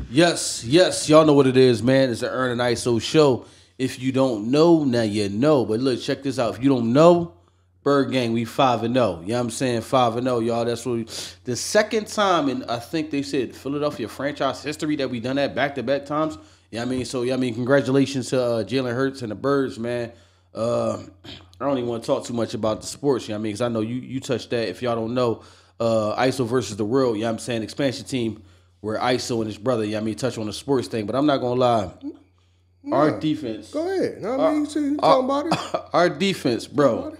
Yes, y'all know what it is, man. It's the Ern and Iso show. If you don't know, now you know. But look, check this out. If you don't know, Bird Gang, we 5-0. You know what I'm saying? 5-0, y'all. That's what the second time in, I think they said, Philadelphia franchise history that we done that back-to-back times. Yeah, I mean, so, yeah, I mean, congratulations to Jalen Hurts and the Birds, man. I don't even want to talk too much about the sports, you know what I mean? Because I know you touched that. If y'all don't know, Iso versus the world, you know what I'm saying? Expansion team where Iso and his brother, you know what I mean, touch on the sports thing. But I'm not going to lie. Our defense. Go ahead. No, I mean, you talking about it? Our defense, bro.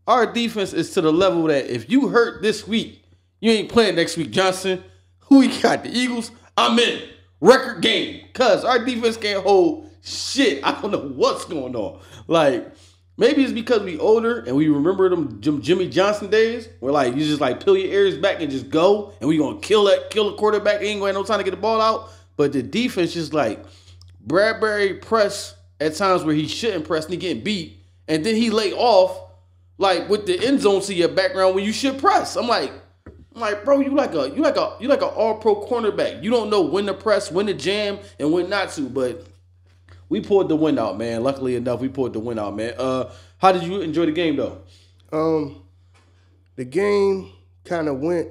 Our defense is to the level that if you hurt this week, you ain't playing next week, Johnson. Who we got? The Eagles? I'm in. Record game. Because our defense can't hold shit. I don't know what's going on. Like, maybe it's because we older and we remember them Jimmy Johnson days where, like, you just, like, peel your ears back and just go and we going to kill the quarterback. He ain't going to have no time to get the ball out. But the defense just, like, Bradbury press at times where he shouldn't press and he getting beat. And then he lay off, like, with the end zone to your background when you should press. I'm like, bro, you like a all-pro cornerback. You don't know when to press, when to jam, and when not to. But we pulled the win out, man. Luckily enough, we pulled the win out, man. How did you enjoy the game, though? The game kind of went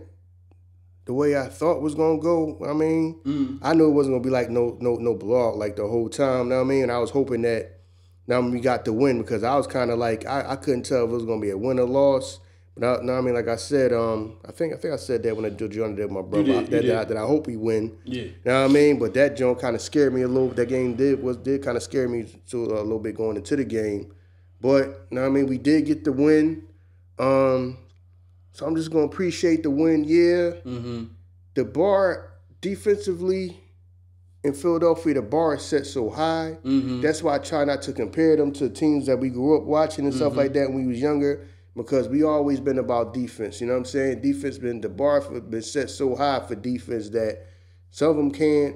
the way I thought it was gonna go. I mean, I knew it wasn't gonna be like no blowout like the whole time. Know what I mean? And I was hoping that now we got the win because I was kind of like I couldn't tell if it was gonna be a win or loss. But I mean, like I said, I think I said that when I joined with my brother that I hope we win. Yeah. You know what I mean? But that joint kind of scared me a little. That game did kind of scare me a little bit going into the game. But you know what I mean? We did get the win. So I'm just gonna appreciate the win. Yeah. Mm-hmm. The bar defensively in Philadelphia, the bar is set so high. Mm-hmm. That's why I try not to compare them to teams that we grew up watching and stuff like that when we was younger, because we always been about defense. You know what I'm saying? Defense the bar been set so high for defense that some of them can't.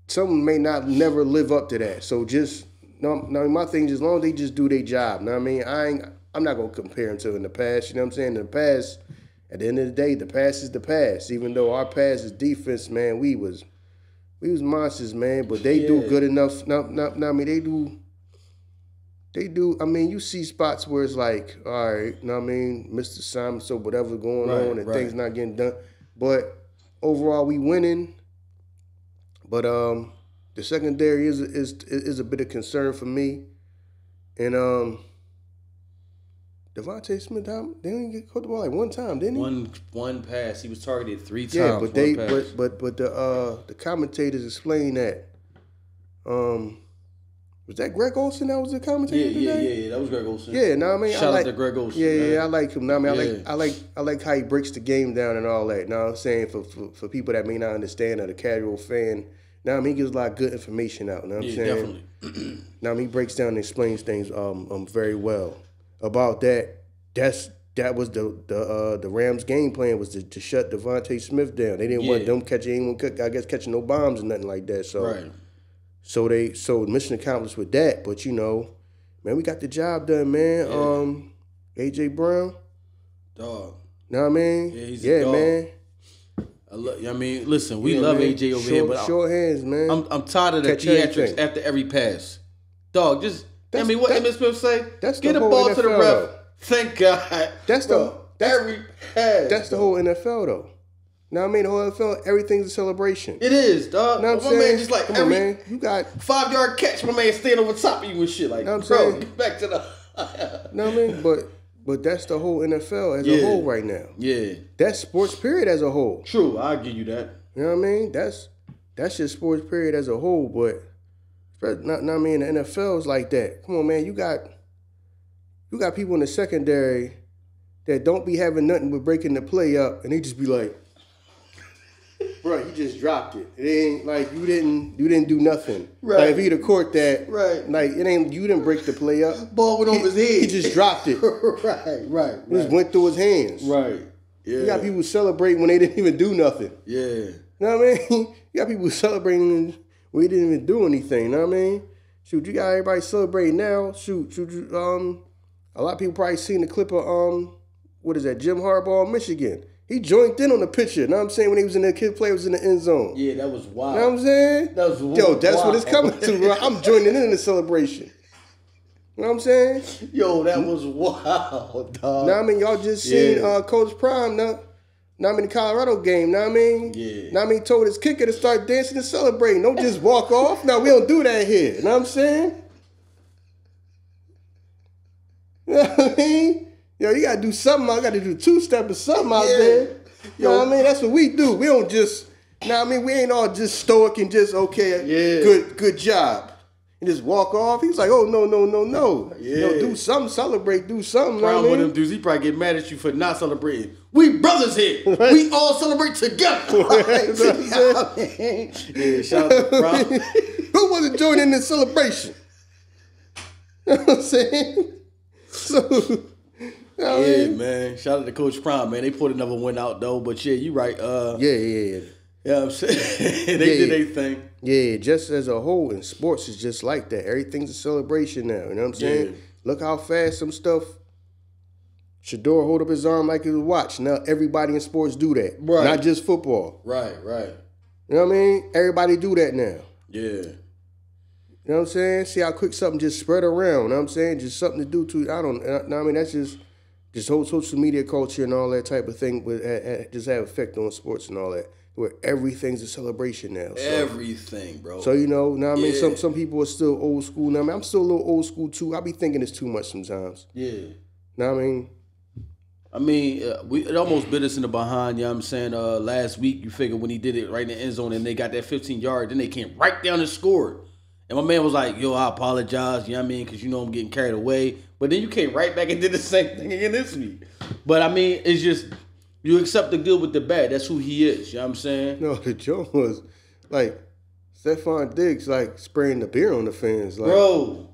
Some may not never live up to that. So just my thing is, as long as they just do their job. You know what I mean? I'm not gonna compare them to in the past. You know what I'm saying? In the past, at the end of the day, the past is the past. Even though our past is defense, man, we was monsters, man. But they do good enough. I mean, they do. I mean, you see spots where it's like, all right, you know what I mean, Mr. Simon, so whatever's going on and things not getting done. But overall, we winning. But the secondary is a bit of concern for me, and Devontae Smith, they didn't get caught the ball like one time, didn't he? One pass. He was targeted 3 times. Yeah, but the commentators explain that. Was that Greg Olsen that was the commentator today? Yeah, that was Greg Olsen. Yeah, know what I mean? Shout out to Greg Olsen. Yeah, I like him. Know what I mean? I like how he breaks the game down and all that. Know what I'm saying? For people that may not understand or the casual fan, now I mean, he gives a lot of good information out. Know what I'm saying? Definitely. Now I mean, he breaks down and explains things very well. About that was the Rams' game plan was to shut Devontae Smith down. They didn't want them catching no bombs or nothing like that. So, so mission accomplished with that. But you know, man, we got the job done, man. AJ Brown, dog. Know what I mean? Yeah, he's a dog. Man. I mean, listen, we love man. AJ over here, but short hands, man. I'm tired of the theatrics after every pass. Dog, just. I mean, what Emmitt Smith say? Get a ball NFL, to the ref. Though. Thank God. That's every pass. That's the whole NFL, though. Now I mean, the whole NFL, everything's a celebration. It is, dog. Know what I'm saying? Man, just like come on, man. You got 5-yard catch. My man staying over top of you and shit. Like, know bro, get back to the. Know what I mean? But that's the whole NFL as a whole right now. Yeah. That's sports period as a whole. True, I'll give you that. You know what I mean? That's just sports period as a whole, but. Not I mean, the NFL is like that. Come on, man. You got people in the secondary that don't be having nothing but breaking the play up, and they just be like, "Bro, you just dropped it. It ain't like you didn't do nothing. Right? Like if he'd have caught that, right? Like it ain't you didn't break the play up. Ball went over his head. He just dropped it. right. Just went through his hands. Right. Yeah. You got people celebrating when they didn't even do nothing. Yeah. You know what I mean? You got people celebrating. We didn't even do anything, you know what I mean? Shoot, you got everybody celebrating now. Shoot, a lot of people probably seen the clip of, what is that, Jim Harbaugh, Michigan. He joined in on the picture. You know what I'm saying? When he was in the kid play, was in the end zone. Yeah, that was wild. You know what I'm saying? That was wild. Yo, that's what it's coming to, bro. I'm joining in the celebration. You know what I'm saying? Yo, that was wild, dog. Now I mean, y'all just seen Coach Prime, now I'm in the Colorado game, know what I mean? Yeah. Now I mean, told his kicker to start dancing and celebrating. Don't just walk off. No, we don't do that here. You know what I'm saying? You know what I mean? Yo, you gotta do something. I gotta do two-step or something out there. You know what I mean? That's what we do. We don't just, I mean, we ain't all just stoic and just, good job. And just walk off. He's like, oh, no. Yeah. Yo, do something, celebrate, do something. Problem with them dudes, he probably get mad at you for not celebrating. We brothers here. Right. We all celebrate together. Yeah, shout out to Prime. Who wasn't joining in the celebration? You know what I'm saying? So... Yeah, man. Shout out to Coach Prime, man. They put another win out, though. But, yeah, you right. Yeah. You know what I'm saying? They did their thing. Yeah, just as a whole, in sports, it's just like that. Everything's a celebration now. You know what I'm saying? Yeah. Look how fast some stuff. Shador hold up his arm like he was watch. Now everybody in sports do that. Right. Not just football. Right. You know what I mean? Everybody do that now. Yeah. You know what I'm saying? See how quick something just spread around. You know what I'm saying? Just something to do to, I mean, that's just whole social media culture and all that type of thing just have effect on sports and all that, where everything's a celebration now. So, everything, bro. So, you know what I mean? Some people are still old school. Now, I mean, I'm still a little old school, too. I be thinking it's too much sometimes. Yeah. Know what I mean? It almost bit us in the behind, you know what I'm saying? Last week, you figure when he did it right in the end zone and they got that 15 yard, then they came right down and scored. And my man was like, yo, I apologize, you know what I mean? Because you know I'm getting carried away. But then you came right back and did the same thing again this week. But I mean, it's just, you accept the good with the bad. That's who he is, you know what I'm saying? No, the joke was, like, Stephon Diggs, like, spraying the beer on the fans. Like, bro,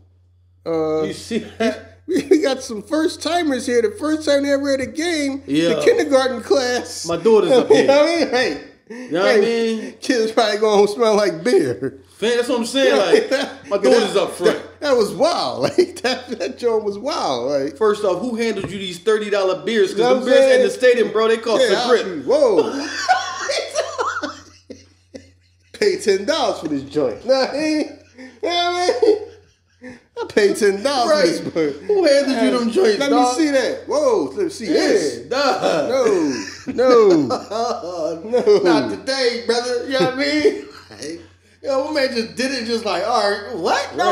you see that? We got some first-timers here. The first time they ever had a game, the kindergarten class. My daughter's up here. You know what I mean? Hey, you know what I mean? Kids probably going to smell like beer. Fan, that's what I'm saying. Like, my daughter's up front. That was wild. Like that joint was wild. Like, first off, who handled you these $30 beers? Because the beers at the stadium, bro, they cost a grip. Whoa. Paid $10 for this joint. Nah, you know what I mean? I paid $10 for this joint. Who handed you them joints, Let dog? me see that. Whoa, let me see this. Dog. No. Not today, brother. You know what I mean? Yo, my man just did it just like, all right, what? No,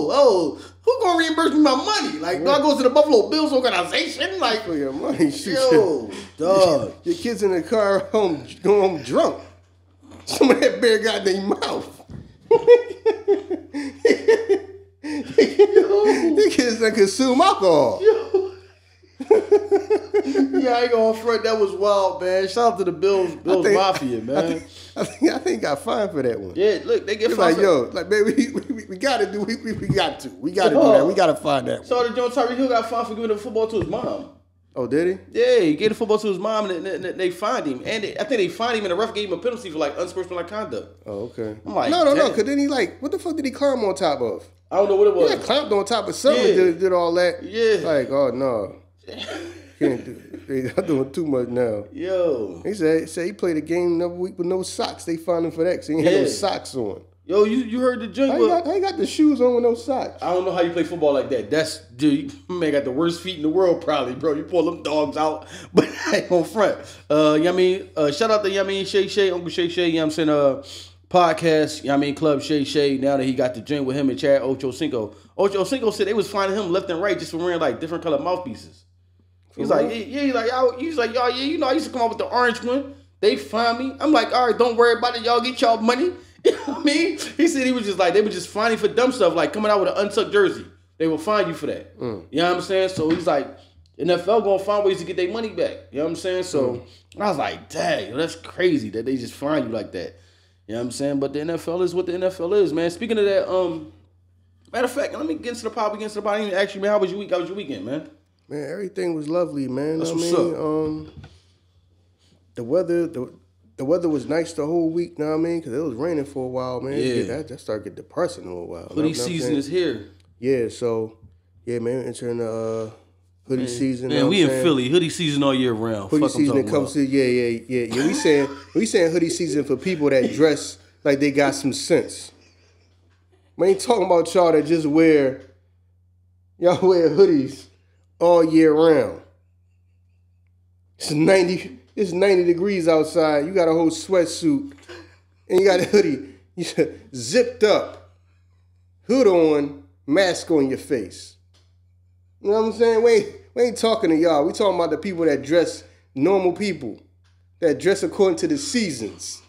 Right. who gonna reimburse me my money? Like, do I go to the Buffalo Bills organization? Like, For your money, shoot. yo, dog. Your kids in the car going home drunk. Some of that beer got in their mouth. The kids that consume alcohol. Yeah, I ain't gonna front. That was wild, man. Shout out to the Bills Mafia, man. I think got fined for that one. Yeah, look, they get fined. fined. Like, yo, like, baby, we gotta do. We got to do that. We gotta find that one. So the John Tyreek Hill got fined for giving the football to his mom. Oh, did he? Yeah, he gave the football to his mom, and they fined him. And I think they fined him, and the ref gave him a penalty for like unsportsmanlike conduct. Oh, okay. I'm like, no. Because then he like, what the fuck did he climb on top of? I don't know what it was. He climbed on top of something. Yeah. Did all that. Yeah. Like, oh no, can't do. They're doing too much now. Yo. He said he played a game another week with no socks. They fined him for that because he ain't had no socks on. Yo, you heard the joint? How you got the shoes on with no socks? I don't know how you play football like that. That's, dude, you man got the worst feet in the world probably, bro. You pull them dogs out, but I ain't gonna front. You know what I mean? Shout out to, you know what I mean, Shay, Uncle Shay, you know what I'm saying, podcast, you know what I mean, Club Shay, now that he got the joint with him and Chad Ochocinco. Ochocinco said they was finding him left and right just for wearing like different color mouthpieces. He's like, he's like, y'all, you know, I used to come out with the orange one. They find me. I'm like, all right, don't worry about it. Y'all get y'all money. You know what I mean? He said he was just like, they were just finding for dumb stuff, like coming out with an untucked jersey. They will find you for that. You know what I'm saying? So he's like, NFL gonna find ways to get their money back. You know what I'm saying? So I was like, dang, that's crazy that they just find you like that. You know what I'm saying? But the NFL is what the NFL is, man. Speaking of that, matter of fact, let me get into the pop against the body. Actually, man, how was your week? How was your weekend, man? Man, everything was lovely, man. That's what's up. The weather was nice the whole week, know what I mean? Because it was raining for a while, man. Yeah. That started getting depressing for a while. Hoodie season is here. Yeah, so, yeah, man, entering the Hoodie season. Man, we in Philly. Hoodie season all year round. Hoodie season that comes to yeah. We saying hoodie season for people that dress like they got some sense. We ain't talking about y'all that just wear hoodies all year round. It's 90 degrees outside. You got a whole sweatsuit and you got a hoodie. You zipped up, hood on, mask on your face. You know what I'm saying? We ain't talking to y'all. We talking about the people that dress normal people, that dress according to the seasons.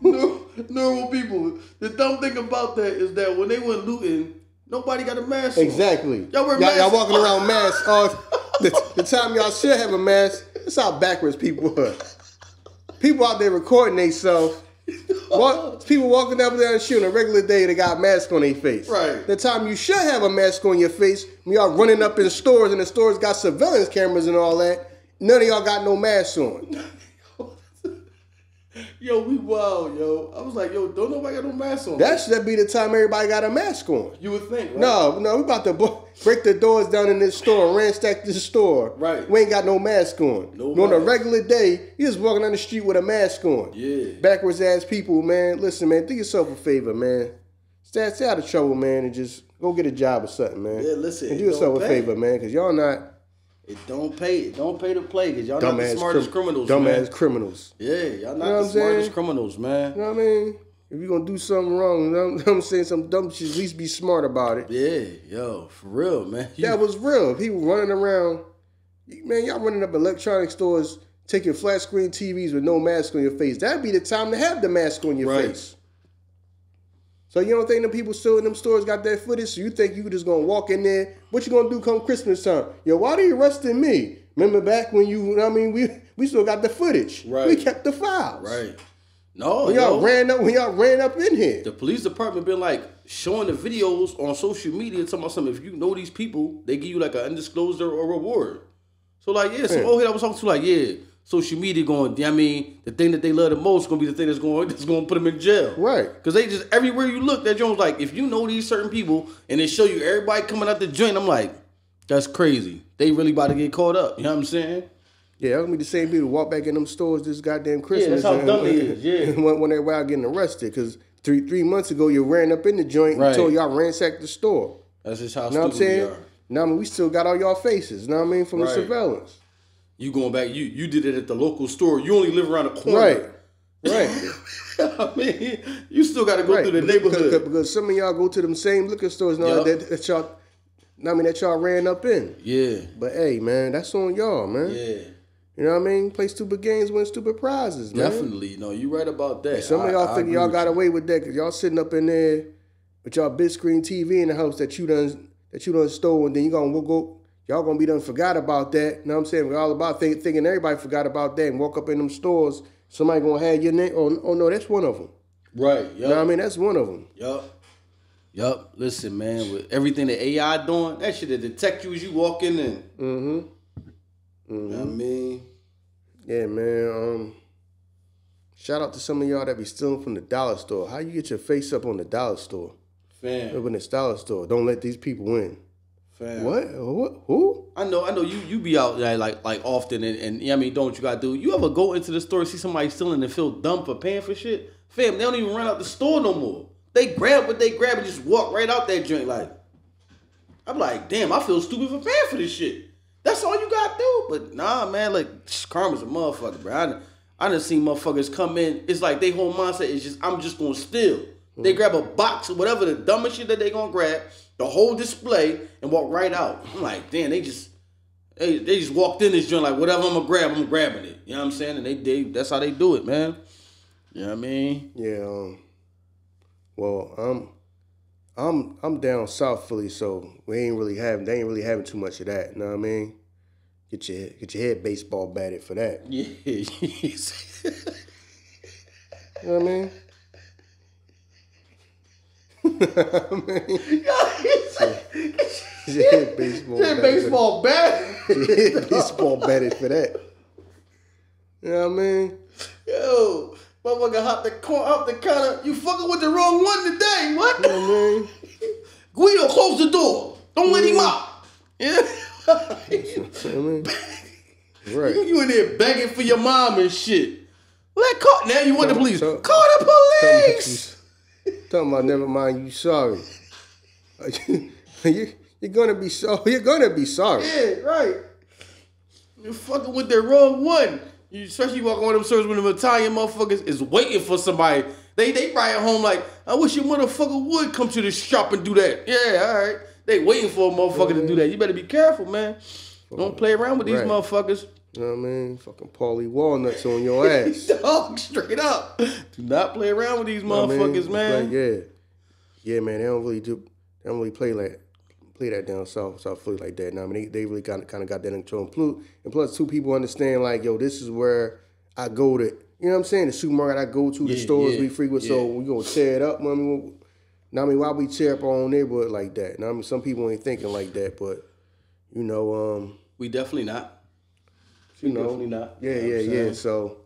Normal people. The dumb thing about that is that when they went looting, nobody got a mask on. Exactly. Y'all wear masks. Y'all walking around masks. The time y'all should have a mask, that's how backwards people are. People out there recording themselves. People walking up and down the street on a regular day, they got masks on their face. Right. The time you should have a mask on your face, when y'all running up in stores and the stores got surveillance cameras and all that, none of y'all got no masks on. Yo, we wild, yo. I was like, yo, don't nobody got no mask on. That should be the time everybody got a mask on. You would think, right? No, we about to break the doors down in this store and ransack this store. Right. We ain't got no mask on. On a regular day, you just walking down the street with a mask on. Yeah. Backwards ass people, man. Listen, man, do yourself a favor, man. Stay out of trouble, man, and just go get a job or something, man. Yeah, listen. And do yourself a favor, man, because y'all not. It don't pay. It don't pay to play because y'all not the smartest criminals, man. Dumbass criminals. Yeah, y'all not the smartest criminals, man. You know what I mean? If you're going to do something wrong, you know what I'm saying, some dumb shit, at least be smart about it. Yeah, yo, for real, man. That was real. People running around. Man, y'all running up electronic stores, taking flat screen TVs with no mask on your face. That'd be the time to have the mask on your face. So you don't think the people still in them stores got that footage? So you think you just gonna walk in there? What you gonna do come Christmas time? Yo, why are you arresting me? Remember back when we still got the footage. Right. We kept the files. Right. No, when y'all ran up in here. The police department been like showing the videos on social media, talking about something. If you know these people, they give you like an undisclosed or reward. So like, yeah, some old head I was talking to, like, yeah, social media going, I mean, the thing that they love the most is gonna be the thing that's going to put them in jail. Right. Because they just, everywhere you look, that joint's like, if you know these certain people and they show you everybody coming out the joint, I'm like, that's crazy. They really about to get caught up. You know what I'm saying? Yeah, that's gonna be the same people walk back in them stores this goddamn Christmas. Yeah, that's how dumb it is. Yeah. When they're out getting arrested, because three months ago you ran up in the joint and told y'all ransacked the store. That's just how stupid we are. Now I mean, we still got all y'all faces. Know what I mean, from the surveillance. You going back? You did it at the local store. You only live around the corner. Right. I mean, you still got to go through the neighborhood because some of y'all go to them same liquor stores now that y'all. That y'all ran up in. Yeah. But hey, man, that's on y'all, man. Yeah. You know what I mean? Play stupid games, win stupid prizes, man. Definitely. No, you right about that. And some of y'all think y'all got away with that because y'all sitting up in there with y'all big screen TV in the house that you done stole, and then y'all gonna be done forgot about that. You know what I'm saying? We're all about thinking everybody forgot about that and walk up in them stores. Somebody gonna have your name. Oh no, that's one of them. Right. Yep. You know what I mean? That's one of them. Yup. Listen, man, with everything that AI doing, that shit will detect you as you walk in. You know what I mean? Yeah, man. Shout out to some of y'all that be stealing from the dollar store. How you get your face up on the dollar store? Fam. Up in the dollar store. Don't let these people win. Fam. What? Who? I know. You be out there like often, and you know what I mean, don't what you gotta do. You ever go into the store and see somebody stealing and feel dumb for paying for shit? Fam, they don't even run out the store no more. They grab what they grab and just walk right out that joint. Like, I'm like, damn, I feel stupid for paying for this shit. That's all you gotta do. But nah, man, like, karma's a motherfucker, bro. I done seen motherfuckers come in. It's like they whole mindset is just, I'm just gonna steal. They grab a box or whatever the dumbest shit that they gonna grab, the whole display, and walk right out. I'm like, damn, they just walked in this joint like, whatever I'm gonna grab, I'm grabbing it. You know what I'm saying? And that's how they do it, man. You know what I mean? Yeah. Well, I'm down South Philly, so they ain't really having too much of that. You know what I mean? Get your head baseball batted for that. Yeah. You know what I mean? Your head baseball batted. Your head baseball batted for that. You know what I mean? Yo. Motherfucker hop the counter. You fucking with the wrong one today. What? You know what I mean? Guido, close the door. Don't let him out. Yeah. Right. You in there begging for your mom and shit. Now you want the police. Call the police. Talking about never mind, you sorry. You're gonna be sorry. You're gonna be sorry. Yeah, right. You're fucking with the wrong one. You especially walk on one of them stores when the Italian motherfuckers is waiting for somebody. They probably at home like, I wish your motherfucker would come to the shop and do that. Yeah, all right. They waiting for a motherfucker to do that. You better be careful, man. Don't play around with these motherfuckers. You know what I mean? Fucking Paulie Walnuts on your ass. Dog, straight up. Do not play around with these motherfuckers, man. Yeah, man. They don't really play that down south Philly like that. Now, I mean, they really kind of got that in control. And plus, two people understand like, yo, this is where I go to. You know what I'm saying? The supermarket I go to, the stores we frequent. So we gonna tear it up. Why we tear up our own neighborhood like that? Now, I mean, some people ain't thinking like that, but you know, we definitely not. Definitely not. Yeah. So,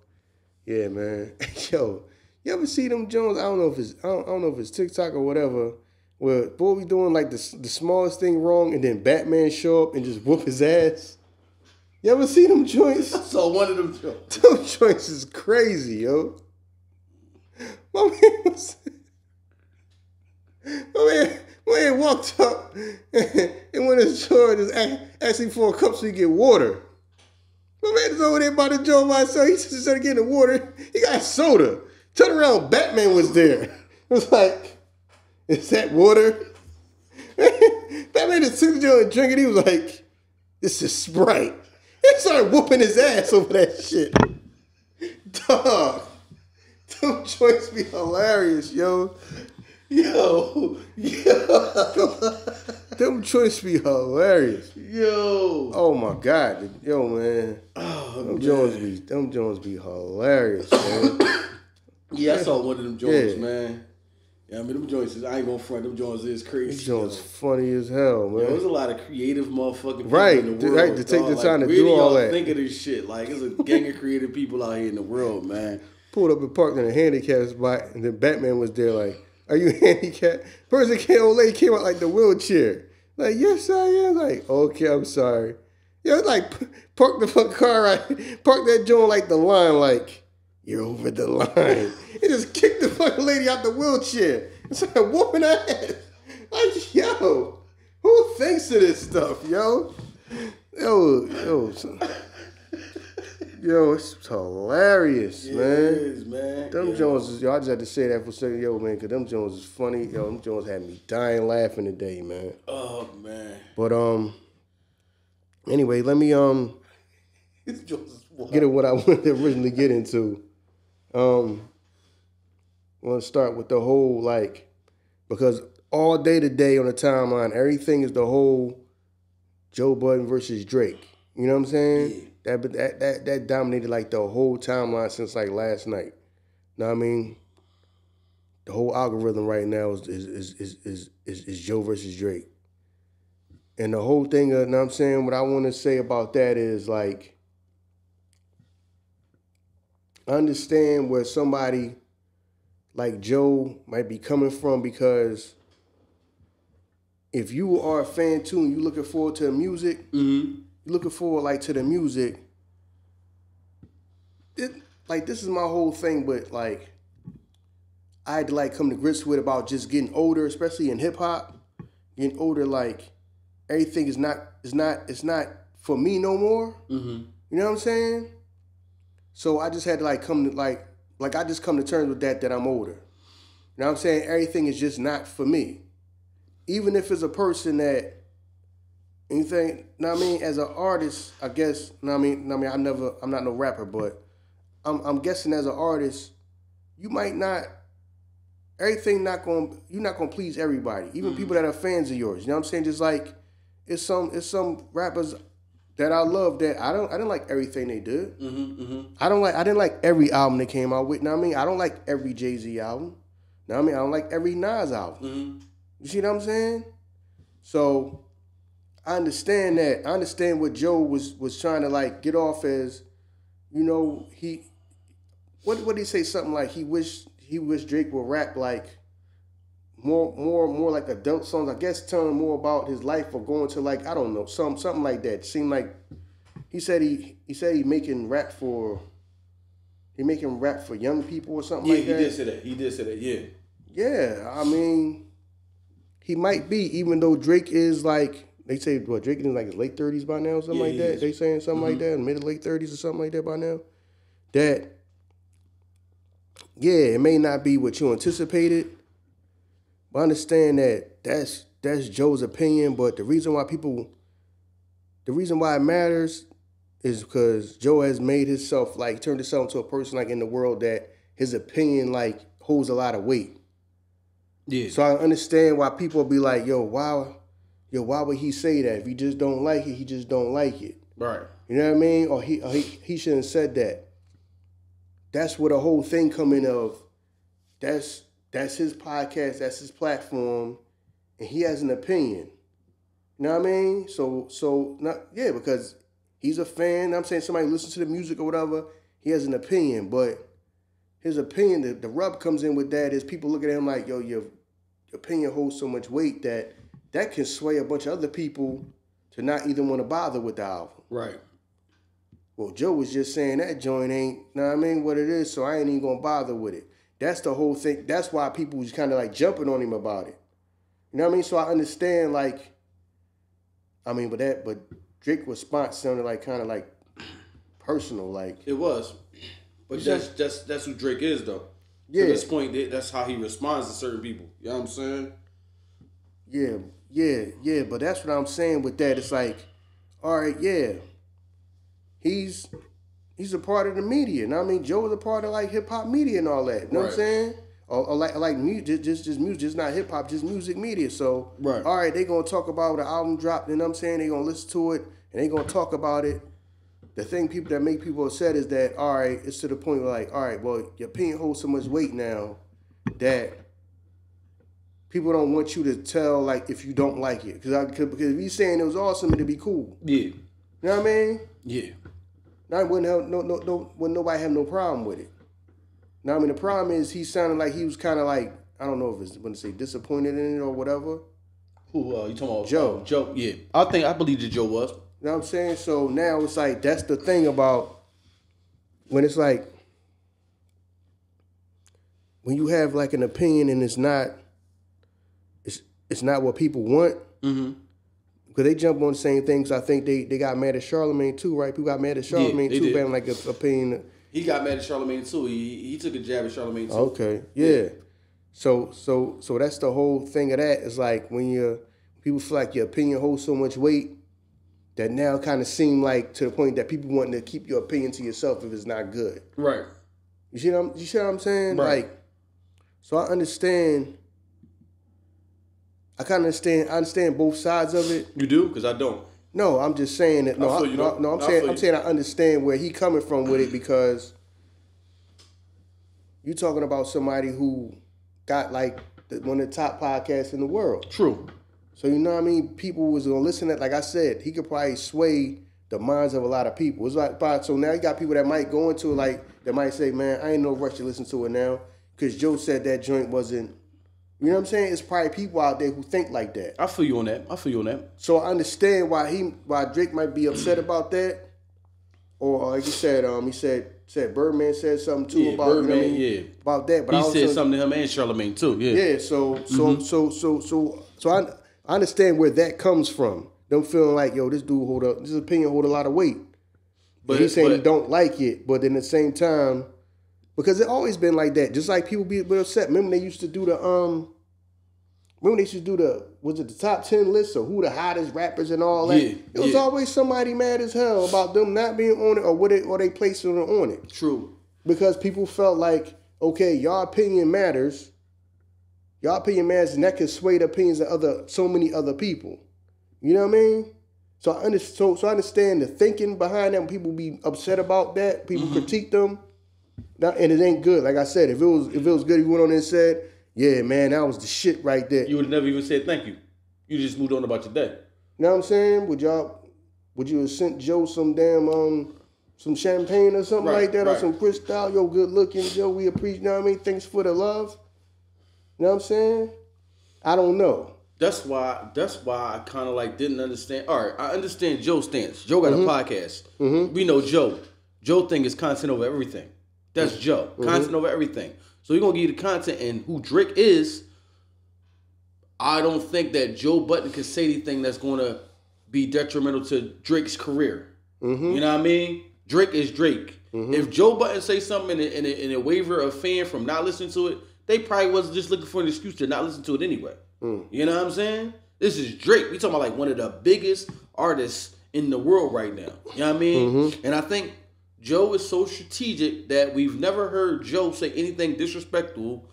yeah, man. Yo, you ever see them Jones? I don't know if it's TikTok or whatever. Where boy be doing like the smallest thing wrong, and then Batman show up and just whoop his ass. You ever see them joints? I saw one of them joints. Them joints is crazy, yo. My man walked up and went to the store and asking for a cup so he get water. My man is over there by the joint by himself. He just started getting the water. He got soda. Turn around, Batman was there. It was like, is that water? Batman just took the joint and drank it. He was like, this is Sprite. He started whooping his ass over that shit. Dog. Them joints be hilarious, yo. Yo. Them joints be hilarious. Yo. Oh my God. Yo, man. Oh, them Jones be hilarious, man. Yeah, I saw one of them joints, man. Yeah, I mean, them joints, I ain't gonna front, them joints is crazy. Them joints funny as hell, man. There's a lot of creative motherfucking people in the world. Right, to take the time to do all that. Think of this shit. Like, there's a gang of creative people out here in the world, man. Pulled up and parked in a handicap spot, and then Batman was there like, are you handicapped? Old lady came out like the wheelchair. Like, yes, I am. Like, okay, I'm sorry. Yeah, like, park the fucking car right. Park that joint like the line, like, you're over the line. He just kicked the fucking lady out the wheelchair and started whooping her ass. Like, yo, who thinks of this stuff, yo? Yo, it's hilarious, man. It is, man. Them Jones, yo, I just had to say that for a second, yo, man, because them Jones is funny. Yo, them Jones had me dying laughing today, man. Oh, man. But, anyway, let me, get at what I wanted to originally get into. I want to start with the whole, like, because all day today on the timeline, everything is the whole Joe Budden versus Drake. You know what I'm saying? Yeah. That dominated like the whole timeline since like last night. Know what I mean? The whole algorithm right now is Joe versus Drake. And the whole thing, know what I'm saying? What I want to say about that is like, I understand where somebody like Joe might be coming from, because if you are a fan too and you're looking forward to the music, looking forward like to the music, this is my whole thing. But like, I had to like come to grips with about just getting older, especially in hip hop. Getting older, like everything is not for me no more. You know what I'm saying? So I just had to like come to like I just come to terms with that I'm older. You know what I'm saying? Everything is just not for me. Even if it's a person that anything, know what I mean, as an artist, I guess, know what I mean, I'm not no rapper, but I'm guessing as an artist, you might not, you're not gonna please everybody, even people that are fans of yours. You know what I'm saying? Just like it's some rappers that I love that I didn't like everything they did. I didn't like every album they came out with. Know what I mean? I don't like every Jay-Z album. Know what I mean? I don't like every Nas album. You see what I'm saying? So I understand that. I understand what Joe was trying to like get off as, you know, what did he say? Something like he wished Drake would rap like more like adult songs. I guess telling more about his life or going to like, I don't know, something like that. Seemed like he said he making rap for young people or something like that. He did say that. Yeah. Yeah, I mean, he might be, even though Drake is like, they say, Drake is in like his late 30s by now, something like that. They saying something like that, mid to late 30s or something like that by now. That, yeah, it may not be what you anticipated, but understand that that's Joe's opinion. But the reason why it matters is because Joe has made himself, like, turned himself into a person, like, in the world that his opinion, like, holds a lot of weight. Yeah. So I understand why people be like, why would he say that? If he just don't like it, he just don't like it. Right. You know what I mean? Or he shouldn't have said that. That's where the whole thing come in of, that's his podcast, that's his platform, and he has an opinion. You know what I mean? Because he's a fan. I'm saying somebody listens to the music or whatever, he has an opinion, but his opinion, the rub comes in with that is people look at him like, your opinion holds so much weight that can sway a bunch of other people to not even want to bother with the album. Right. Well, Joe was just saying that joint ain't, know what I mean, what it is, so I ain't even gonna bother with it. That's the whole thing. That's why people was kind of like jumping on him about it. You know what I mean? So I understand, like, I mean, but Drake's response sounded like kind of like personal, like it was. But that's who Drake is, though. Yeah. To this point, that's how he responds to certain people. You know what I'm saying? Yeah. But that's what I'm saying with that. It's like, all right, yeah. He's a part of the media. You know what I mean? Joe is a part of like hip hop media and all that. You know what I'm saying? Or like music, just music, just not hip hop, just music media. So all right, they gonna talk about the album drop. You know what I'm saying? They gonna listen to it and they gonna talk about it. The thing that make people upset is that, all right, it's to the point where like, all right, well, your opinion holds so much weight now that people don't want you to tell like if you don't like it. Because if you're saying it was awesome, it'd be cool. Yeah. You know what I mean? Yeah. Now wouldn't nobody have no problem with it. Now I mean the problem is he sounded like he was kind of like, I don't know if it's going to say disappointed in it or whatever. Who you talking about? Joe. Joe. Yeah. I believe that Joe was. You know what I'm saying? So now it's like, that's the thing about when it's like, when you have like an opinion and it's not what people want. Mm-hmm. Because they jump on the same things. I think they got mad at Charlamagne too, right? People got mad at Charlamagne too, having like an opinion. He got mad at Charlamagne too. He took a jab at Charlamagne too. Okay, yeah. So that's the whole thing of that. It's like when people feel like your opinion holds so much weight that now kind of seem like to the point that people wanting to keep your opinion to yourself if it's not good. Right. You see what I'm saying? Right. Like, so I understand. I understand both sides of it. You do? Because I don't. No, I'm just saying that. I'm saying I understand where he coming from with it, because you talking about somebody who got like one of the top podcasts in the world. True. So you know what I mean? People was gonna listen to that. Like I said, he could probably sway the minds of a lot of people. It's like, so now you got people that might go into it, like, that might say, man, I ain't no rush to listen to it now because Joe said that joint wasn't. You know what I'm saying? It's probably people out there who think like that. I feel you on that. So I understand why Drake might be upset about that. Or like you said, he said Birdman said something too about Birdman, you know what I mean? About that. But he said something to him and Charlamagne too. Yeah. Yeah. So I understand where that comes from. Them feeling like, this dude this opinion hold a lot of weight. But he's saying he don't like it, but then at the same time, because it always been like that. Just like people be upset. Remember they used to do was it the top 10 list or who the hottest rappers and all that? Yeah, it was always somebody mad as hell about them not being on it or they placing it on it. True. Because people felt like, okay, your opinion matters. Your opinion matters, and that can sway the opinions of so many other people. You know what I mean? So I understand the thinking behind that when people be upset about that, people critique them. And it ain't good. Like I said, if it was good, you went on there and said, yeah, man, that was the shit right there. You would have never even said thank you. You just moved on about your day. You know what I'm saying? Would you have sent Joe some damn some champagne or something like that, or some Cristal? Yo, good looking Joe, we appreciate. You know what I mean? Thanks for the love. You know what I'm saying? I don't know. That's why I kind of like didn't understand. All right, I understand Joe's stance. Joe got a podcast. We know Joe. Joe thing is content over everything. That's Joe. Content over everything. So he's gonna give you the content, and who Drake is. I don't think that Joe Budden can say anything that's gonna be detrimental to Drake's career. You know what I mean? Drake is Drake. If Joe Budden say something in a waiver of fan from not listening to it, they probably was just looking for an excuse to not listen to it anyway. You know what I'm saying? This is Drake. We talking about like one of the biggest artists in the world right now. You know what I mean? And I think Joe is so strategic that we've never heard Joe say anything disrespectful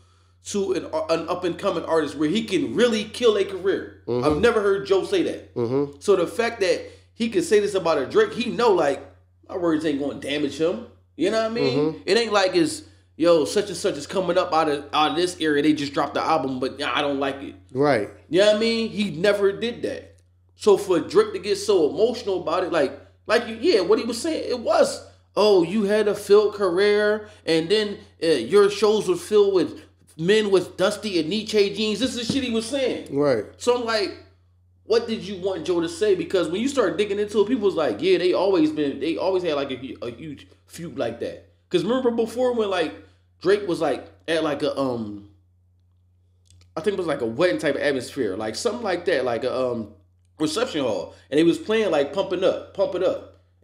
to an up-and-coming artist where he can really kill a career. I've never heard Joe say that. So the fact that he can say this about a Drake, he know like, my words ain't going to damage him. You know what I mean? It ain't like it's, yo, such and such is coming up out of this area. They just dropped the album, but I don't like it. Right. You know what I mean? He never did that. So for Drake to get so emotional about it, like what he was saying, it was, oh, you had a filled career, and then your shows were filled with men with dusty and Nietzsche jeans. This is the shit he was saying. Right. So I'm like, what did you want Joe to say? Because when you start digging into it, people was like, yeah, they always had like a huge feud like that. Because remember before when like Drake was like at like a I think it was like a wedding type of atmosphere, like something like that, like a reception hall, and he was playing like Pump It Up,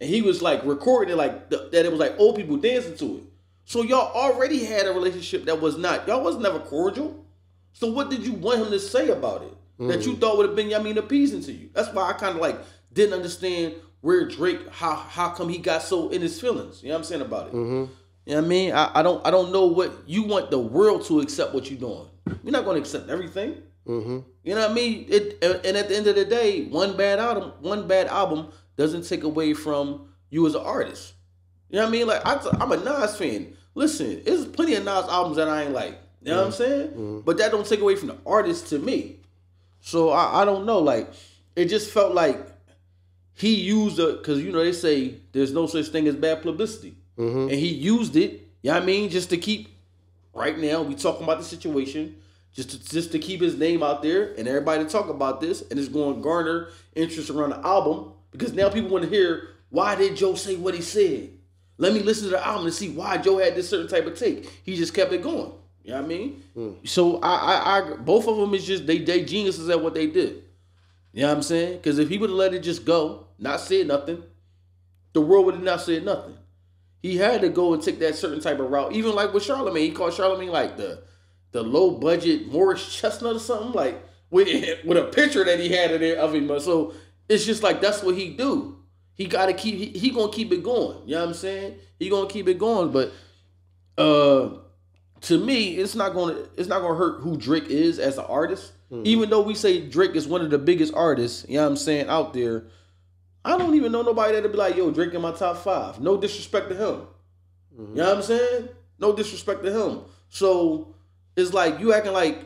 and he was like recording it like that. It was like old people dancing to it. So y'all already had a relationship that was y'all was never cordial. So what did you want him to say about it that you thought would have been, appeasing to you? That's why I kind of like didn't understand where Drake, how come he got so in his feelings. You know what I'm saying about it? You know what I mean? I don't know what you want the world to accept what you're doing. You're not going to accept everything. You know what I mean? And at the end of the day, one bad album doesn't take away from you as an artist. You know what I mean? Like I'm a Nas fan. Listen, there's plenty of Nas albums that I ain't like. You know what I'm saying? But that don't take away from the artist to me. So I don't know. Like it just felt like he used because they say there's no such thing as bad publicity, and he used it. You know what I mean? Just to keep. Right now, we talking about the situation, just to keep his name out there and everybody to talk about this, and it's going to garner interest around the album because now people want to hear, why did Joe say what he said? Let me listen to the album and see why Joe had this certain type of take. He just kept it going. You know what I mean? So I both of them is just they geniuses at what they did. You know what I'm saying? Because if he would have let it just go, not said nothing, the world would have not said nothing. He had to go and take that certain type of route. Even like with Charlamagne, he called Charlamagne like the low budget Morris Chestnut or something, like with a picture that he had in there of him. So it's just like that's what he do. He gotta keep he gonna keep it going. You know what I'm saying? He gonna keep it going. But to me, it's not gonna hurt who Drake is as an artist. Even though we say Drake is one of the biggest artists, you know what I'm saying, out there. I don't even know nobody that'll be like, yo, Drake in my top 5. No disrespect to him. You know what I'm saying? No disrespect to him. So it's like you acting like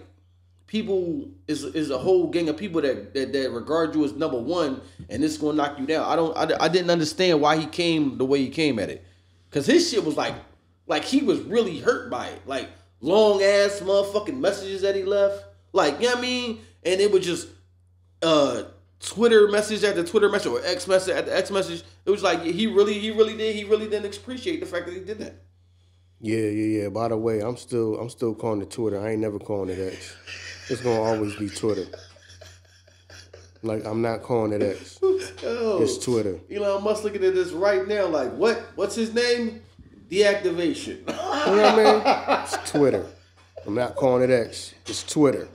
people is a whole gang of people that regard you as number one, and it's gonna knock you down. I didn't understand why he came the way he came at it, cause his shit was like he was really hurt by it, like long ass motherfucking messages that he left, like you know what I mean, and it was just Twitter message after Twitter message or X message after X message. It was like he really didn't appreciate the fact that he did that. Yeah. By the way, I'm still calling it Twitter. I ain't never calling it X. It's gonna always be Twitter. Like I'm not calling it X. It's Twitter. Elon Musk looking at this right now, like what's his name? Deactivation. You know what I mean? It's Twitter. I'm not calling it X. It's Twitter.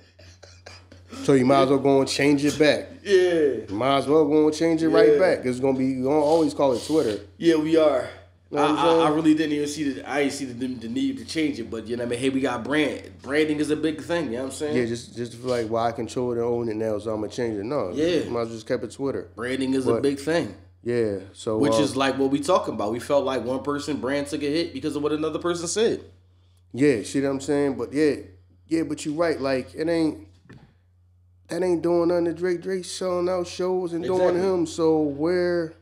So you might as well go and change it back. Yeah. You might as well go and change it right back. It's gonna always call it Twitter. Yeah, we are. You know I really didn't even see I didn't see the need to change it, but you know what I mean? Hey, we got branding is a big thing, you know what I'm saying? Yeah, just feel like, well, I control it and own it now, so I'm gonna change it. No. Yeah. You might as well just keep it Twitter. Branding is a big thing. Yeah. So which is like what we talking about. We felt like one person brand took a hit because of what another person said. Yeah, see what I'm saying? But yeah, but you're right, like that ain't doing nothing to Drake. Drake's selling out shows and doing him. So where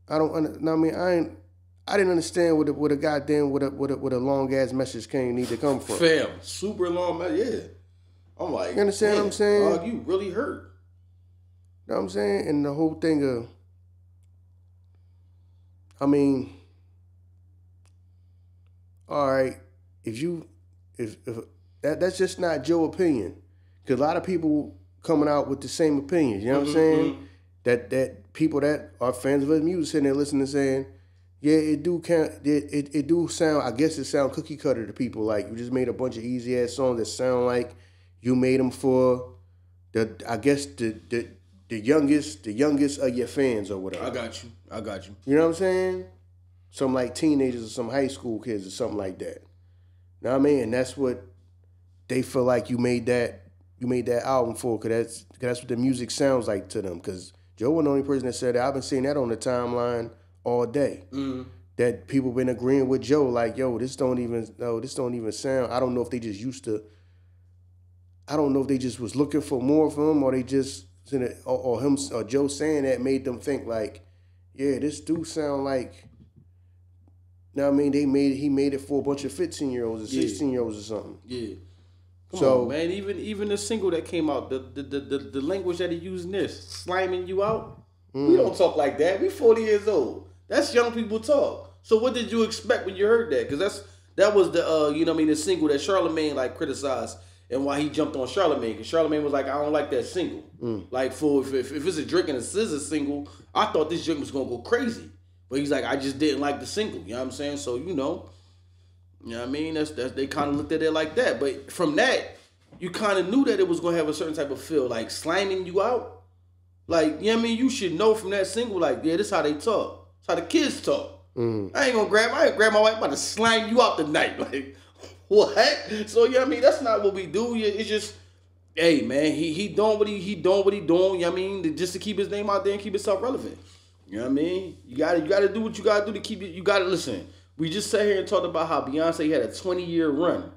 I didn't understand what a goddamn with a long ass message can need to come from. Fam, super long, yeah. I'm like, you understand what I'm saying? Dog, you really hurt. You know what I'm saying? And the whole thing of, I mean, all right, if that's just not Joe's opinion, because a lot of people coming out with the same opinions. You know what I'm saying? That people that are fans of his music sitting there listening and saying, yeah, it do sound. I guess it sound cookie cutter to people. Like, you just made a bunch of easy ass songs that sound like you made them for the youngest of your fans or whatever. I got you. You know what I'm saying? Some like teenagers or some high school kids or something like that. Know what I mean? And that's what they feel like you made that album for, cause that's what the music sounds like to them. Cause Joe wasn't the only person that said that. I've been seeing that on the timeline all day. That people been agreeing with Joe, like, yo, this don't even sound. I don't know if they just was looking for more from him, or they just or him or Joe saying that made them think like, yeah, this do sound like. Now I mean, he made it for a bunch of 15-year-olds or 16-year-olds or something. Yeah. Come on, man. Even the single that came out, the language that he used in this, sliming you out. We don't talk like that. We 40 years old. That's young people talk. So what did you expect when you heard that? Because that was the the single that Charlamagne like criticized, and why he jumped on Charlamagne. Because Charlamagne was like, I don't like that single. Like, if it's a Drake and a SZA single, I thought this joint was gonna go crazy. But he's like, I just didn't like the single. You know what I'm saying? So you know what I mean? That's they kind of looked at it like that. But from that, you kind of knew that it was gonna have a certain type of feel, like sliming you out. Like, you know what I mean? You should know from that single, like, yeah, this is how they talk. It's how the kids talk. I ain't grab my wife, about to slime you out tonight. Like, what? So, you know what I mean? That's not what we do. It's just, hey, man, he doing what he doing, you know what I mean? Just to keep his name out there and keep himself relevant. You know what I mean? You gotta do what you gotta do to keep it. You gotta listen. We just sat here and talked about how Beyonce had a 20-year run,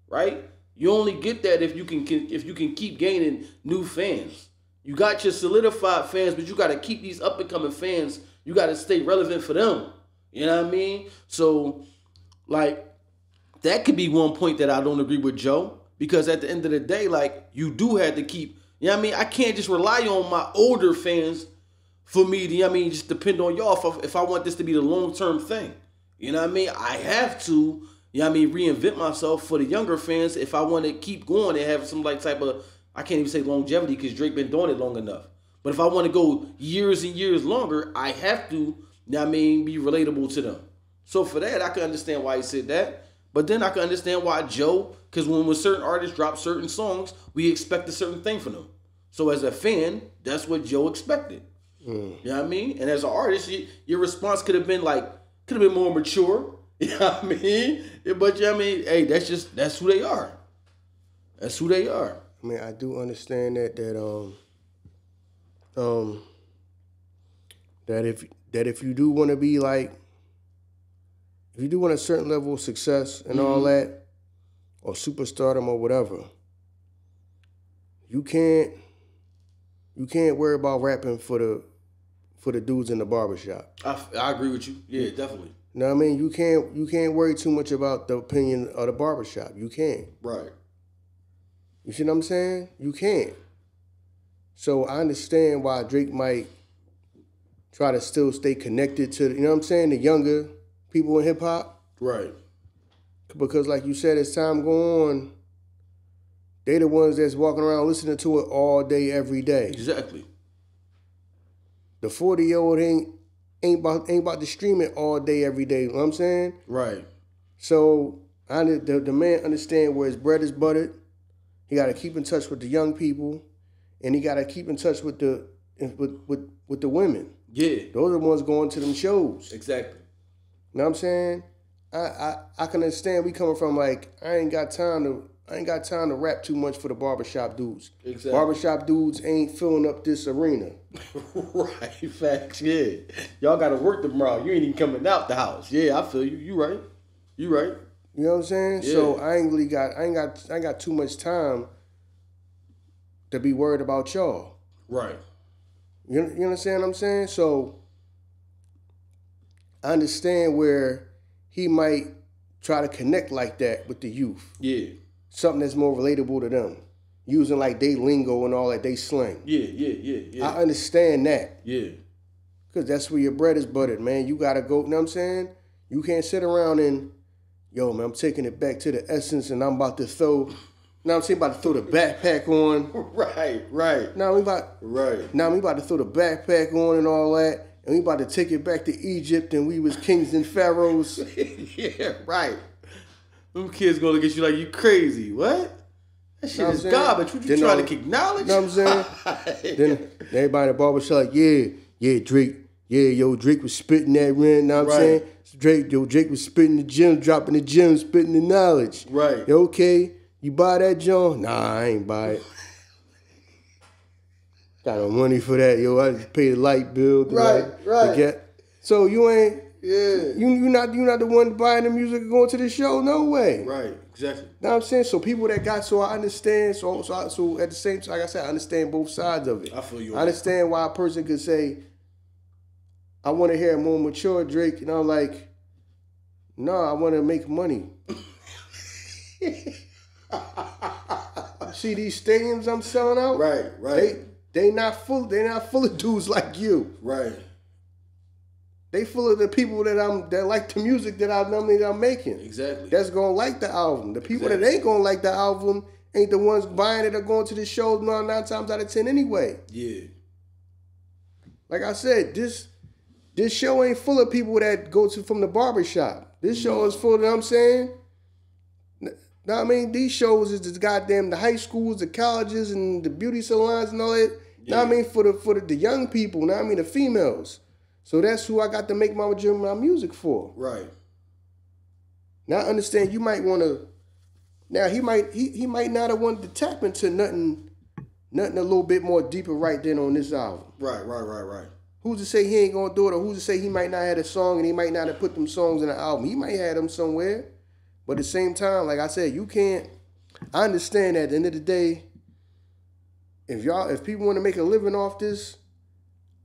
right? You only get that if you can keep gaining new fans. You got your solidified fans, but you gotta keep these up and coming fans. You gotta stay relevant for them. You know what I mean? So, like, that could be one point that I don't agree with Joe, because at the end of the day, like, you do have to keep. You know what I mean? I can't just rely on my older fans for me to, you know what I mean, just depend on y'all if I want this to be the long-term thing. You know what I mean? I have to, you know what I mean, reinvent myself for the younger fans if I want to keep going and have some like type of, I can't even say longevity because Drake been doing it long enough. But if I want to go years and years longer, I have to, you know what I mean, be relatable to them. So for that, I can understand why he said that. But then I can understand why Joe, because when certain artists drop certain songs, we expect a certain thing from them. So as a fan, that's what Joe expected. You know what I mean? And as an artist, your response could have been more mature. You know what I mean? But you know what I mean? Hey, that's who they are. That's who they are. I mean, I do understand that if you do want to be like, if you do want a certain level of success and all that, or superstardom or whatever, you can't worry about rapping for the dudes in the barbershop. I agree with you. Yeah, definitely. You know what I mean? You can't worry too much about the opinion of the barbershop. You can't. Right. You see what I'm saying? You can't. So I understand why Drake might try to still stay connected to, you know what I'm saying, the younger people in hip hop. Right. Because like you said, as time go on, they the ones that's walking around listening to it all day, every day. Exactly. The 40-year-old ain't about to stream it all day, every day. You know what I'm saying? Right. So the man understand where his bread is buttered. He got to keep in touch with the young people, and he got to keep in touch with the women. Yeah. Those are the ones going to them shows. Exactly. You know what I'm saying? I can understand we coming from like, I ain't got time to rap too much for the barbershop dudes. Exactly. Barbershop dudes ain't filling up this arena. Right, facts, yeah. Y'all got to work tomorrow. You ain't even coming out the house. Yeah, I feel you. You right. You know what I'm saying? Yeah. So I ain't got too much time to be worried about y'all. Right. You understand what I'm saying? So I understand where he might try to connect like that with the youth. Yeah. Something that's more relatable to them. using like they lingo and all that, they slang. Yeah. I understand that. Yeah. Because that's where your bread is buttered, man. You got to go, you know what I'm saying? You can't sit around and, yo, man, I'm taking it back to the essence and I'm about to throw, you know what I'm saying, about to throw the backpack on. Right. Now we about to throw the backpack on and all that. And we about to take it back to Egypt and we was kings and pharaohs. Yeah, right. Them kids gonna look at you like you crazy. What? That shit is garbage. What you trying to acknowledge? You know what I'm saying? Then everybody in the barbershop like, yeah, Drake. Yeah, Drake was spitting that rent, you know what I'm saying? Drake was spitting the gem, dropping the gem, spitting the knowledge. Right. Okay, you buy that joint? Nah, I ain't buy it. Got no money for that, yo. I just pay the light bill. Right. So you ain't, you're not the one buying the music and going to the show? No way. Right, exactly. You know what I'm saying? So people that got, so I understand, so at the same time, like I said, I understand both sides of it. I feel you. I understand why a person could say, I want to hear a more mature Drake, and I'm like, no, I want to make money. See these stadiums I'm selling out? Right. They not full of dudes like you. Right. They full of the people that like the music that I'm making. Exactly. That's gonna like the album. The people that ain't gonna like the album ain't the ones buying it or going to the shows 9 times out of 10 anyway. Yeah. Like I said, this show ain't full of people that go to from the barbershop. This show is full of, you know what I'm saying? Now, I mean, these shows is the high schools, the colleges, and the beauty salons and all that. Yeah. Now, I mean, for the young people. Now, I mean, the females. So that's who I got to make my music for. Right. Now, I understand you might want to. Now, he might not have wanted to tap into nothing a little bit more deeper right then on this album. Right. Who's to say he ain't gonna do it, or who's to say he might not have a song and he might not have put them songs in the album? He might have them somewhere. But at the same time, like I said, you can't. I understand that at the end of the day, if people want to make a living off this,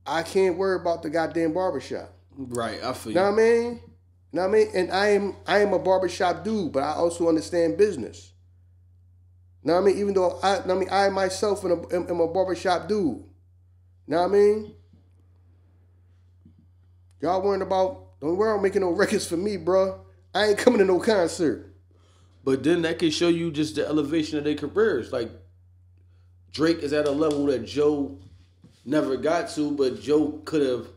I can't worry about the goddamn barbershop. Right, I feel you. Know what I mean? And I am a barbershop dude, but I also understand business. Know what I mean? Even though I myself am a barbershop dude. Know what I mean? Y'all don't worry about making no records for me, bro. I ain't coming to no concert. But then that can show you just the elevation of their careers. Like, Drake is at a level that Joe never got to, but Joe could have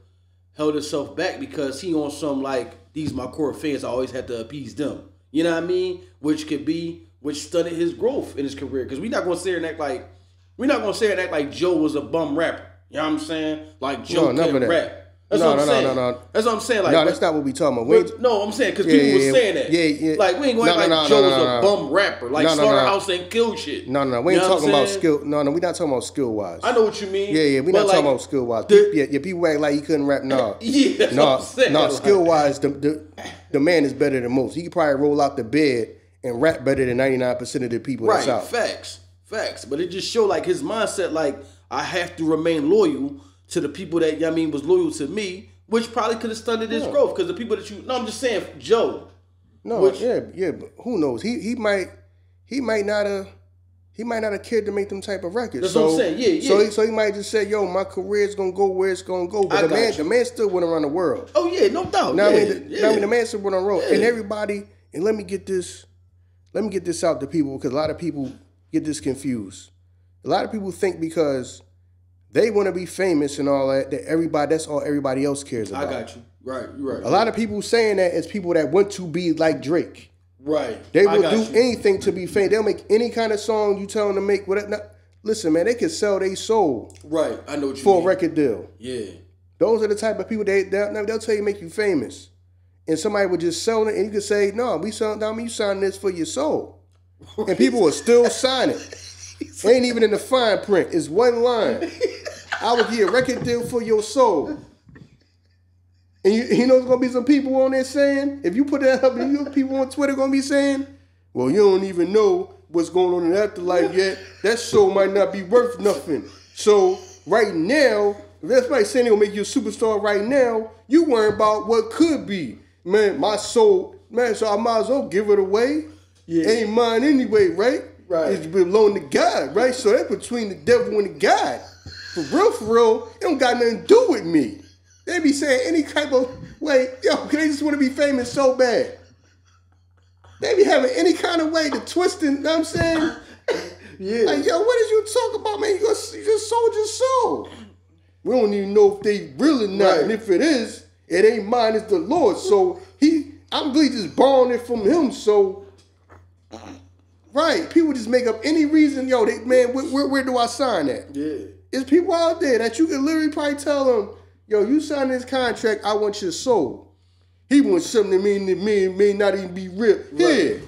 held himself back because he on some like, these my core fans, I always have to appease them. You know what I mean? Which stunted his growth in his career. Because we're not going to say and act like Joe was a bum rapper. You know what I'm saying? Like Joe couldn't rap. That's what I'm saying. No. That's what I'm saying. Like, no, that's not what we talking about. No, I'm saying because people were saying that. Yeah. Like, we ain't going to act like Joe was a bum rapper. Like, Slaughterhouse ain't kill shit. No. We ain't talking about skill. No, we're not talking about skill-wise. I know what you mean. Yeah, we're not talking about skill-wise. People act like he couldn't rap. No. Yeah, that's what I'm saying. No, skill-wise, the man is better than most. He could probably roll out the bed and rap better than 99% of the people that's out. Facts. But it just showed, like, his mindset, like, I have to remain loyal to the people that, was loyal to me. Which probably could have stunted his growth because the people that you. No, I'm just saying, Joe. No, but who knows? He might not have cared to make them type of records. That's what I'm saying. Yeah. So he might just say, "Yo, my career's gonna go where it's gonna go." But the man still went around the world. Oh yeah, no doubt. The man still went on the road, and everybody. And let me get this out to people because a lot of people get this confused. A lot of people think because they want to be famous and all that that's all everybody else cares about. I got you. Right, you're right. A lot of people saying that is people that want to be like Drake. Right. They will do anything to be famous. They'll make any kind of song you tell them to make. Listen, man, they can sell their soul. Right, I know what you mean. For a record deal. Yeah. Those are the type of people they'll tell you make you famous. And somebody would just sell it and you could say, no, you signing this for your soul. And people will still sign it. Ain't even in the fine print. It's one line. I would give a record deal for your soul. And you know there's going to be some people on there saying, if you put that up, and you people on Twitter going to be saying, well, you don't even know what's going on in the afterlife yet. That soul might not be worth nothing. So right now, if that's somebody saying they're going to make you a superstar right now, you worry about what could be. Man, my soul, man, so I might as well give it away. Yeah. Ain't mine anyway, right? Right. It's belong to God, right? So that's between the devil and the God. For real, it don't got nothing to do with me. They be saying any type of way, yo, they just want to be famous so bad. They be having any kind of way to twist it, you know what I'm saying? Yeah. Like, yo, what did you talk about, man? You just sold your soul. We don't even know if they real or not. Right. And if it is, it ain't mine, it's the Lord. So I'm really just borrowing it from him. So, right, people just make up any reason. Yo, where do I sign at? Yeah. There's people out there that you can literally probably tell them, yo, you signed this contract, I want your soul. He wants something that may not even be real. Right.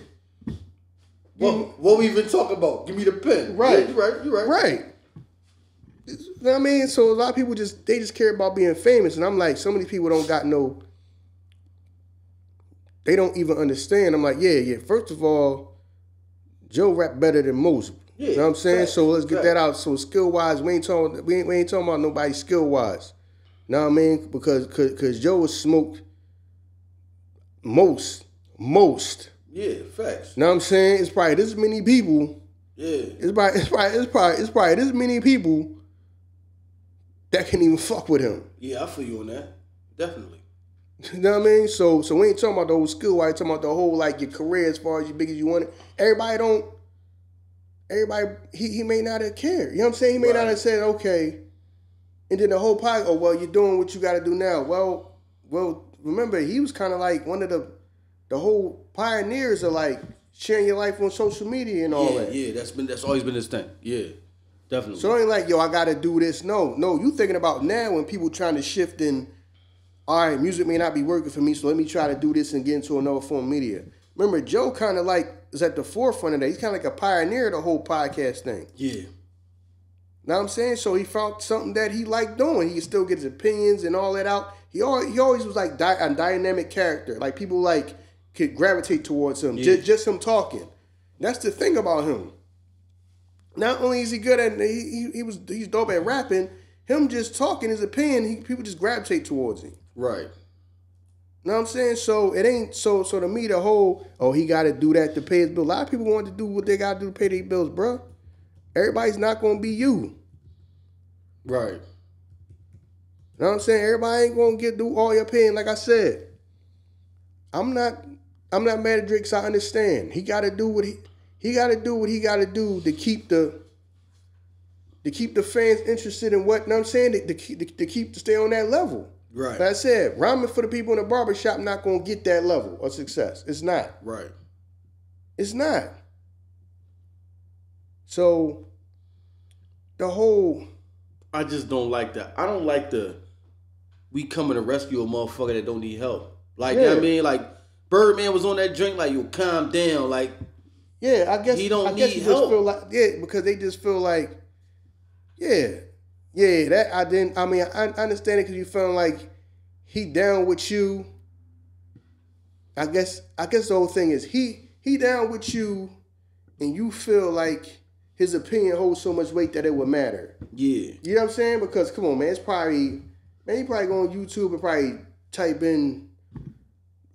Yeah. What we even talk about? Give me the pen. Right. Yeah, you're right. Right. You know what I mean? So a lot of people just care about being famous. And I'm like, so many people don't got they don't even understand. I'm like, yeah. First of all, Joe rap better than most. Yeah, you know what I'm saying? So let's get that out. So skill-wise, we ain't talking about nobody skill-wise. You know what I mean? Because Joe was smoked most. Yeah, facts. You know what I'm saying? It's probably this many people. Yeah. It's probably this many people that can even fuck with him. Yeah, I feel you on that. Definitely. You know what I mean? So we ain't talking about the whole skill. I talking about the whole like your career as far as you big as you want it. Everybody he may not have cared. You know what I'm saying? He may not have said, okay. And then the whole podcast, oh well, you're doing what you gotta do now. Well, remember, he was kinda like one of the whole pioneers of like sharing your life on social media and all that. Yeah, that's always been his thing. Yeah. Definitely. So it ain't like, yo, I gotta do this. No, you thinking about now when people trying to shift in, all right, music may not be working for me, so let me try to do this and get into another form of media. Remember, Joe kind of like is at the forefront of that. He's kind of like a pioneer of the whole podcast thing. Yeah. Know what I'm saying? So he found something that he liked doing. He could still get his opinions and all that out. He always was like a dynamic character. Like people like could gravitate towards him. Yeah. Just him talking. That's the thing about him. Not only is he good at he's dope at rapping, him just talking his opinion, people just gravitate towards him. Right. Know what I'm saying? So it ain't so to me the whole, he gotta do that to pay his bill. A lot of people want to do what they gotta do to pay their bills, bro. Everybody's not gonna be you. Right. Know what I'm saying? Everybody ain't gonna do all your pain. Like I said, I'm not mad at Drake, 'cause I understand. He gotta do what he gotta do to keep the fans interested in what, know what I'm saying? To stay on that level. Right. Like I said, rhyming for the people in the barbershop not gonna get that level of success. It's not. Right. It's not. So the whole, I just don't like that. I don't like we coming to rescue a motherfucker that don't need help. Like, you know what I mean? Like, Birdman was on that drink, like, yo, calm down. Like, yeah, I guess he don't need help. Just feel like, because they just feel like, that I didn't. I mean, I understand it because you feeling like he down with you. I guess the whole thing is he down with you, and you feel like his opinion holds so much weight that it would matter. Yeah, you know what I'm saying? Because come on, man, he probably go on YouTube and probably type in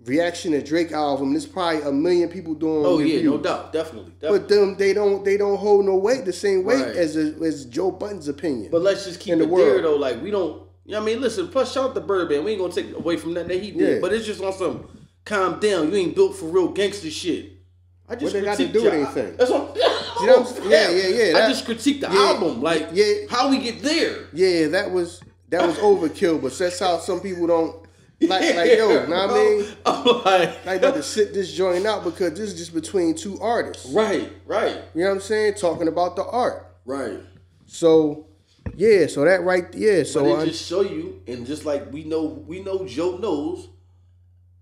reaction to Drake album. There's probably 1 million people doing. Oh reviews. Yeah, no doubt, definitely. But they don't hold no weight the same weight as Joe Budden's opinion. But let's just keep it there though. Like we don't. You know what I mean, listen. Plus, shout out to Birdman. We ain't gonna take away from that he did. Yeah. But it's just on some calm down. You ain't built for real gangster shit. I just what they got to do with anything? That's what. You know what I'm saying? Yeah. I just critiqued the album. Like, how we get there? Yeah, that was overkill. But that's how some people don't. Like, yo, you know what I mean? I'm like to sit this joint out because this is just between two artists. Right. You know what I'm saying? Talking about the art. Right. So, so that right, so but it just show you, and just like we know Joe knows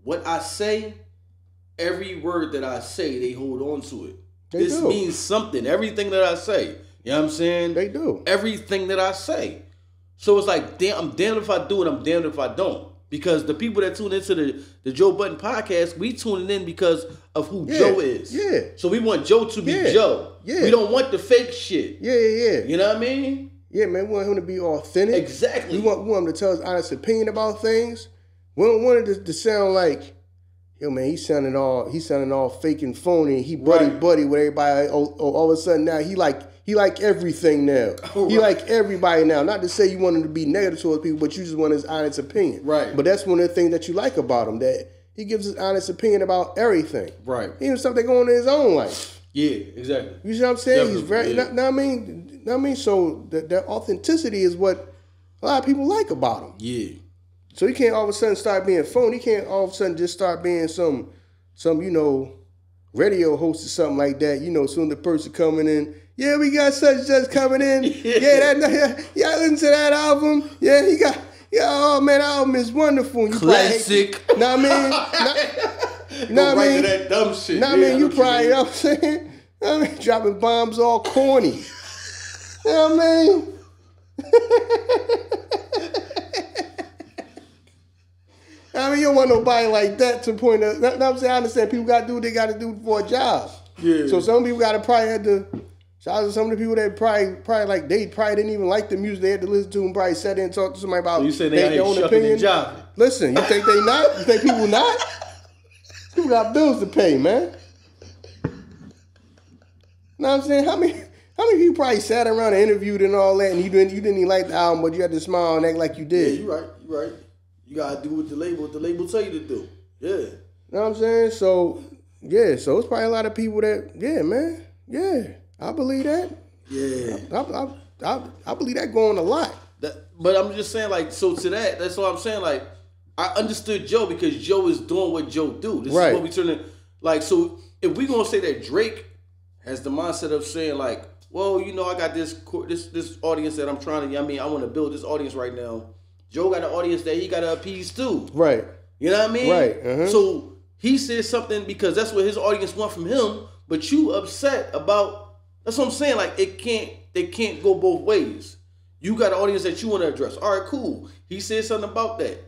what I say, every word that I say, they hold on to it. This means something. Everything that I say. You know what I'm saying? They do. Everything that I say. So it's like, I'm damned if I do it, I'm damned if I don't. Because the people that tune into the Joe Budden podcast, we tuning in because of who Joe is. Yeah. So we want Joe to be Joe. Yeah. We don't want the fake shit. Yeah. You know what I mean? Yeah, man. We want him to be authentic. Exactly. We want him to tell his honest opinion about things. We don't want it to sound like, yo, man, he's sounding all fake and phony. He buddy with everybody. All of a sudden now he like everything now. He like everybody now. Not to say you want him to be negative towards people, but you just want his honest opinion. Right. But that's one of the things that you like about him, that he gives his honest opinion about everything. Right. Even something going on in his own life. Yeah, exactly. You see what I'm saying? Definitely, He's very. I mean. So that authenticity is what a lot of people like about him. Yeah. So he can't all of a sudden start being phony. He can't all of a sudden just start being some radio host or something like that. Soon the person coming in. Yeah, we got such and such coming in. Yeah, listen to that album. Yeah, oh man, that album is wonderful. You classic. Know what I mean? That dumb shit. You probably, you know what I'm saying? I mean, dropping bombs all corny. You know what I mean? I mean, you don't want nobody like that to point out. You know what I'm saying? I understand people got to do what they got to do for a job. Yeah. So some people got to probably had to. Shout out to some of the people that probably like they probably didn't even like the music they had to listen to and probably sat there and talked to somebody about their own opinion. Listen, you think they not? You think people not? People got bills to pay, man. You know what I'm saying? How many people probably sat around and interviewed and all that, and you didn't even like the album, but you had to smile and act like you did? Yeah, you right. You gotta do what the label tell you to do. Yeah. You know what I'm saying? So it's probably a lot of people that, I believe that. Yeah. I believe that going a lot. But I'm just saying, like, so to that's what I'm saying, like, I understood Joe because Joe is doing what Joe do. This is what we turn in. Like, so if we gonna say that Drake has the mindset of saying, like, well, I got this audience that I'm trying to, I want to build this audience right now. Joe got an audience that he got to appease too. Right. You know what I mean? Right. Uh-huh. So he says something because that's what his audience want from him, but you upset about, that's what I'm saying, like, they can't go both ways. You got an audience that you want to address. All right, cool. He said something about that.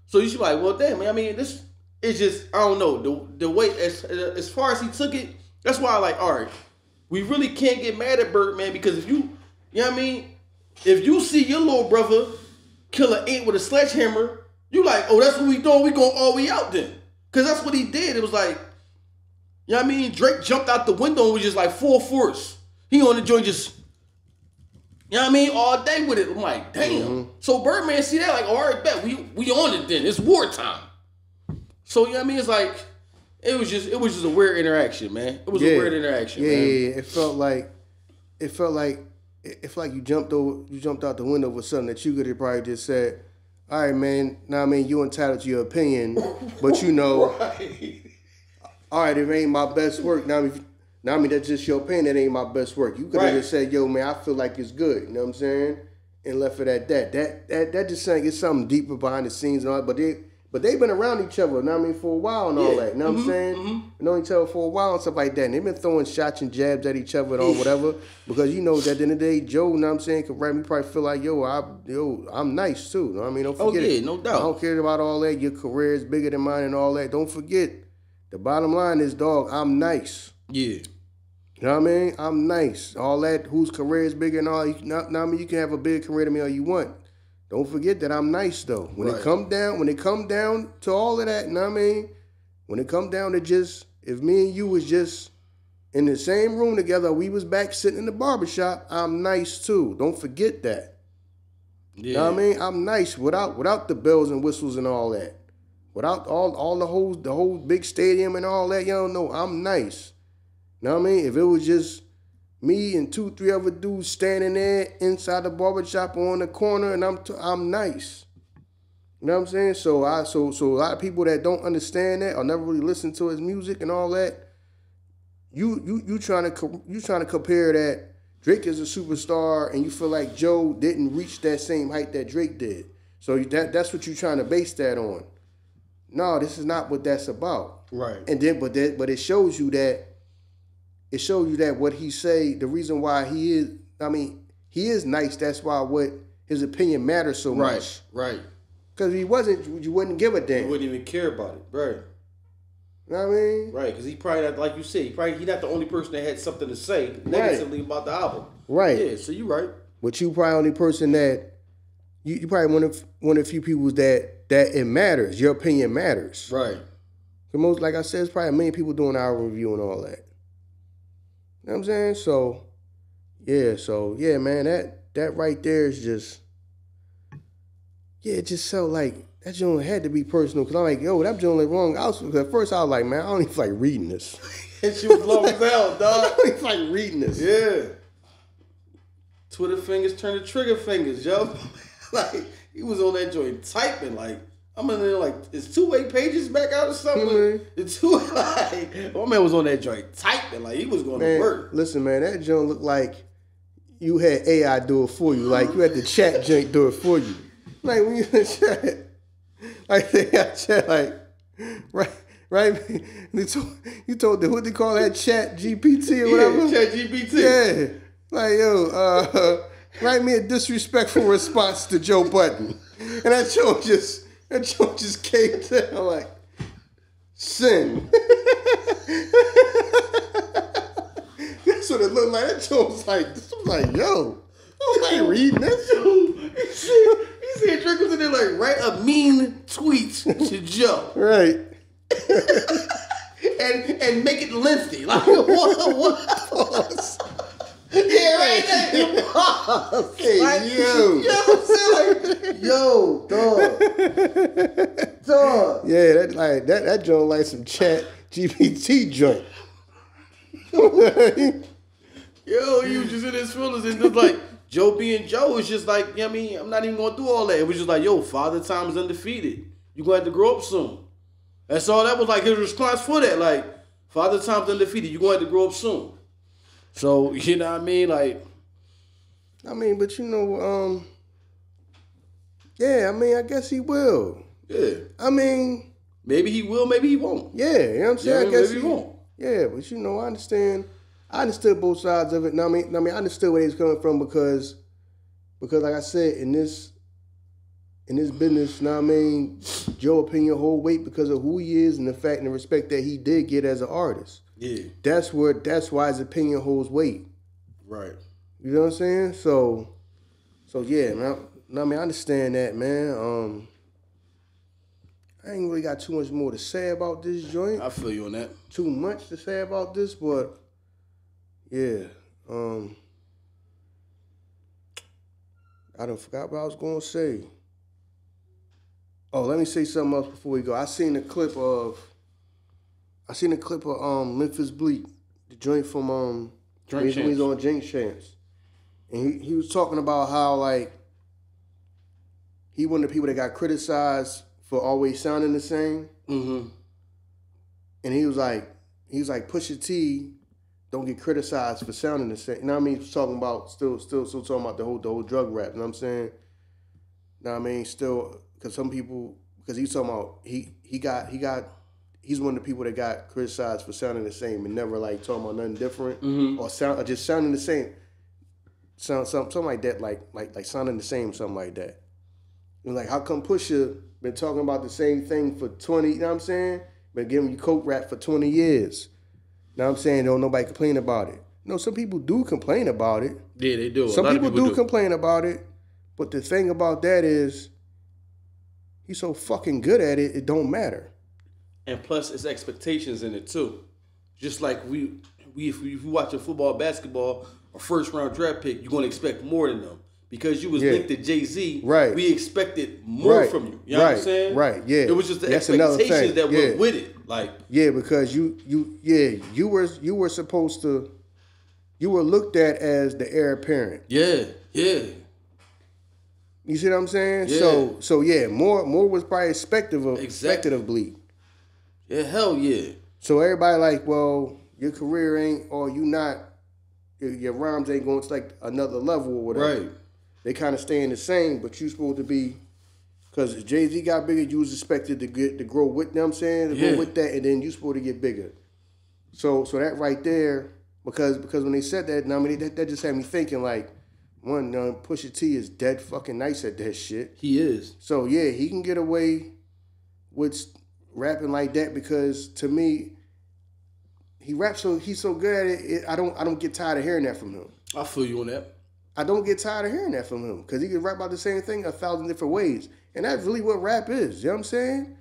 So you should be like, well, damn, I mean, this is just, I don't know, the way, as far as he took it, that's why I like, all right, we really can't get mad at Birdman because if you know what I mean? If you see your little brother kill an ant with a sledgehammer, you like, oh, that's what we doing, we going all the way out then. Because that's what he did. It was like, you know what I mean? Drake jumped out the window and was just like full force. He on the joint just, you know what I mean, all day with it. I'm like, damn. Mm-hmm. So Birdman see that, like, all right, bet, we on it then. It's wartime. So, you know what I mean? It's like, it was just a weird interaction, man. It was a weird interaction, man. Yeah. It felt like you jumped out the window for something that you could have probably just said, all right, man, now I mean, you entitled to your opinion, but right. All right, it ain't my best work. Now I mean, that's just your opinion, that ain't my best work. You could have just said, yo, man, I feel like it's good, you know what I'm saying? And left it at that. That just saying it's something deeper behind the scenes and all that, but they've been around each other, you know what I mean, for a while and all that. You know what I'm saying? Mm-hmm. Known each other for a while and stuff like that. And they've been throwing shots and jabs at each other or whatever. Because that at the end of the day, Joe, you know what I'm saying, could probably feel like, I'm nice too. You know what I mean? Don't forget it. No doubt. I don't care about all that. Your career is bigger than mine and all that. Don't forget. The bottom line is, dog, I'm nice. Yeah. You know what I mean? I'm nice. All that, whose career is bigger and all. I mean, you can have a big career to me all you want. Don't forget that I'm nice though. When it come down to all of that, you know what I mean? When it come down to just, if me and you was just in the same room together, we was back sitting in the barbershop, I'm nice too. Don't forget that. Yeah. You know what I mean? I'm nice without the bells and whistles and all that. Without all the whole big stadium and all that, y'all know I'm nice. You know what I mean? If it was just me and 2-3 other dudes standing there inside the barbershop or on the corner, and I'm nice. You know what I'm saying? So a lot of people that don't understand that or never really listen to his music and all that, you trying to compare that Drake is a superstar and you feel like Joe didn't reach that same height that Drake did. So that's what you're trying to base that on. No, this is not what that's about. Right. And then but it shows you that. It shows you that what he say, the reason why he is nice. That's why what his opinion matters so much. Right. Because if he wasn't, you wouldn't give a damn. You wouldn't even care about it. Right. You know what I mean? Right. Because he probably not, like you said, he not the only person that had something to say negatively about the album. Right. Yeah. So you're right. But you probably only person that you probably one of the few people that it matters. Your opinion matters. Right. Most, like I said, it's probably a million people doing our review and all that. You know what I'm saying? So yeah, man, that right there is just, yeah, it just felt like that joint had to be personal. Cause I'm like, yo, that joint like wrong. Cause at first I was like, man, I don't even feel like reading this. And she was long as hell, dog. I don't even feel like reading this. Yeah. Twitter fingers turn to trigger fingers, yo. Like, he was on that joint typing, like, I'm in there like, is 2-way pages back out or something? Mm-hmm. My man was on that joint typing, like, he was going to work. Listen, man, that joint looked like you had AI do it for you. Like, you had the chat joint do it for you. Like, when you in the chat, like, they got chat, like, right? You told them, what they call that, chat GPT or whatever? Yeah, chat GPT. Yeah. Like, yo, write me a disrespectful response to Joe Budden. And that joke just came down like, sin. That's what it looked like. That joke was like, yo, I ain't reading this. He said Drake was in there like, write a mean tweet to Joe. Right. and make it lengthy. Like, what? Yeah, right there. Hey, like, yo. Yo, dog. Yeah, that joint like some chat GPT joint. Yo, he was just in his feelings and just like, Joe being Joe is just like, you know what I mean? I'm not even going through all that. It was just like, yo, Father Time is undefeated. You're going to have to grow up soon. That's all. That was like his response for that. Like, Father Time's undefeated. You're going to have to grow up soon. So, you know what I mean? Like, but you know, yeah, I guess he will. Yeah. Maybe he will, maybe he won't. Yeah, you know what I'm saying? I guess maybe he won't. Yeah, but you know, I understand. I understood both sides of it. I understood where he was coming from because like I said, in this business, Joe opinion hold weight because of who he is and the fact and the respect that he did get as an artist. Yeah. That's why his opinion holds weight. Right. You know what I'm saying? So yeah, man. I understand that, man. I ain't really got too much more to say about this joint. I feel you on that. Too much to say about this, but yeah. I done forgot what I was gonna say. Oh, let me say something else before we go. I seen a clip of Memphis Bleak, the joint from he's on Jinx Chance. And he was talking about how like he one of the people that got criticized for always sounding the same. Mm-hmm. And he was like Pusha T don't get criticized for sounding the same. You know what I mean? He's talking about still talking about the whole drug rap. You know what I'm saying? You know what I mean? Still, because some people, because he's talking about he's one of the people that got criticized for sounding the same and never like talking about nothing different or just sounding the same. Something like that, like sounding the same, something like that. And like, how come Pusha been talking about the same thing for 20? You know what I'm saying? Been giving you coke rap for 20 years. You know what I'm saying? Don't nobody complain about it. No, some people do complain about it. Yeah, they do. Some people do complain about it. But the thing about that is, he's so fucking good at it, it don't matter. And plus, it's expectations in it too. Just like if you watch a football, basketball, a first round draft pick, you're gonna expect more than them because you was linked to Jay-Z. Right. We expected more from you. You know what I'm saying? Right. Yeah. It was just the expectations that went with it. Like, yeah, because you were supposed to, you were looked at as the heir apparent. Yeah. You see what I'm saying? Yeah. So yeah, more was probably expected of Bleak. Yeah, hell yeah. So everybody like, well, your career ain't, or you not, your rhymes ain't going to like another level or whatever. Right. They kind of staying the same, but you supposed to be, because Jay-Z got bigger, you was expected to grow with, you know what I'm saying? To grow with that, and then you supposed to get bigger. So that right there, because when they said that, I mean, that just had me thinking like, one, Pusha T is dead fucking nice at that shit. He is. So yeah, he can get away with rapping like that because to me, he's so good at it. I don't get tired of hearing that from him. I feel you on that. I don't get tired of hearing that from him because he can rap about the same thing 1,000 different ways, and that's really what rap is. You know what I'm saying?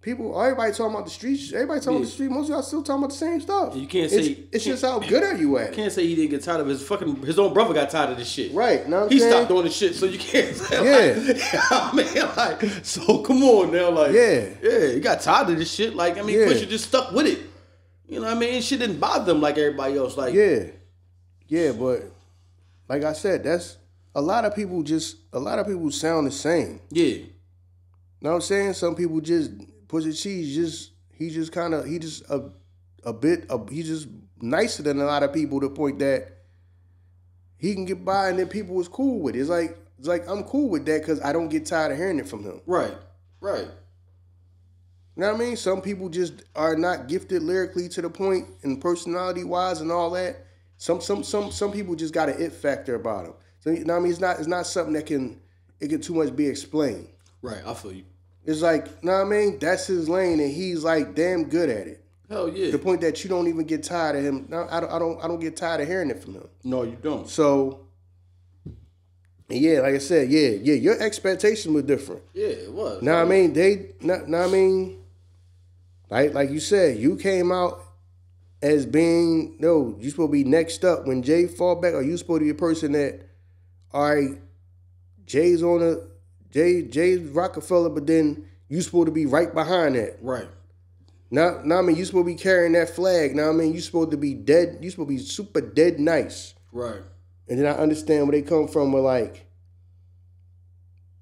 everybody talking about the streets. Everybody talking about the street. Most of y'all still talking about the same stuff. You can't say it's just how good are you at it. Can't say he didn't get tired of his own brother got tired of this shit. Right. Know what he I'm stopped doing the shit, so you can't say so come on now, he got tired of this shit. Pusha just stuck with it. You know what I mean? Shit didn't bother them like everybody else. Yeah, but like I said, that's a lot of people sound the same. Yeah. Know what I'm saying? Some people just Pusha T he's just nicer than a lot of people to the point that he can get by and then people was cool with it. It's like I'm cool with that because I don't get tired of hearing it from him. Right. You know what I mean? Some people just are not gifted lyrically to the point and personality wise and all that. Some people just got an it factor about them. So you know what I mean? It's not something that can too much be explained. Right, I feel you. It's like, you know what I mean? That's his lane and he's like damn good at it. Hell yeah. To the point that you don't even get tired of him. No, I don't get tired of hearing it from him. No, you don't. So yeah, like I said, your expectation was different. Yeah, it was. Now I mean, like you said, you came out as being you supposed to be next up when Jay fall back, or you supposed to be a person that, all right, Jay's Rockefeller, but then you supposed to be right behind that. Right. Now I mean, you supposed to be carrying that flag. Now I mean, you supposed to be dead. You supposed to be super dead nice. Right. And then I understand where they come from. Where like,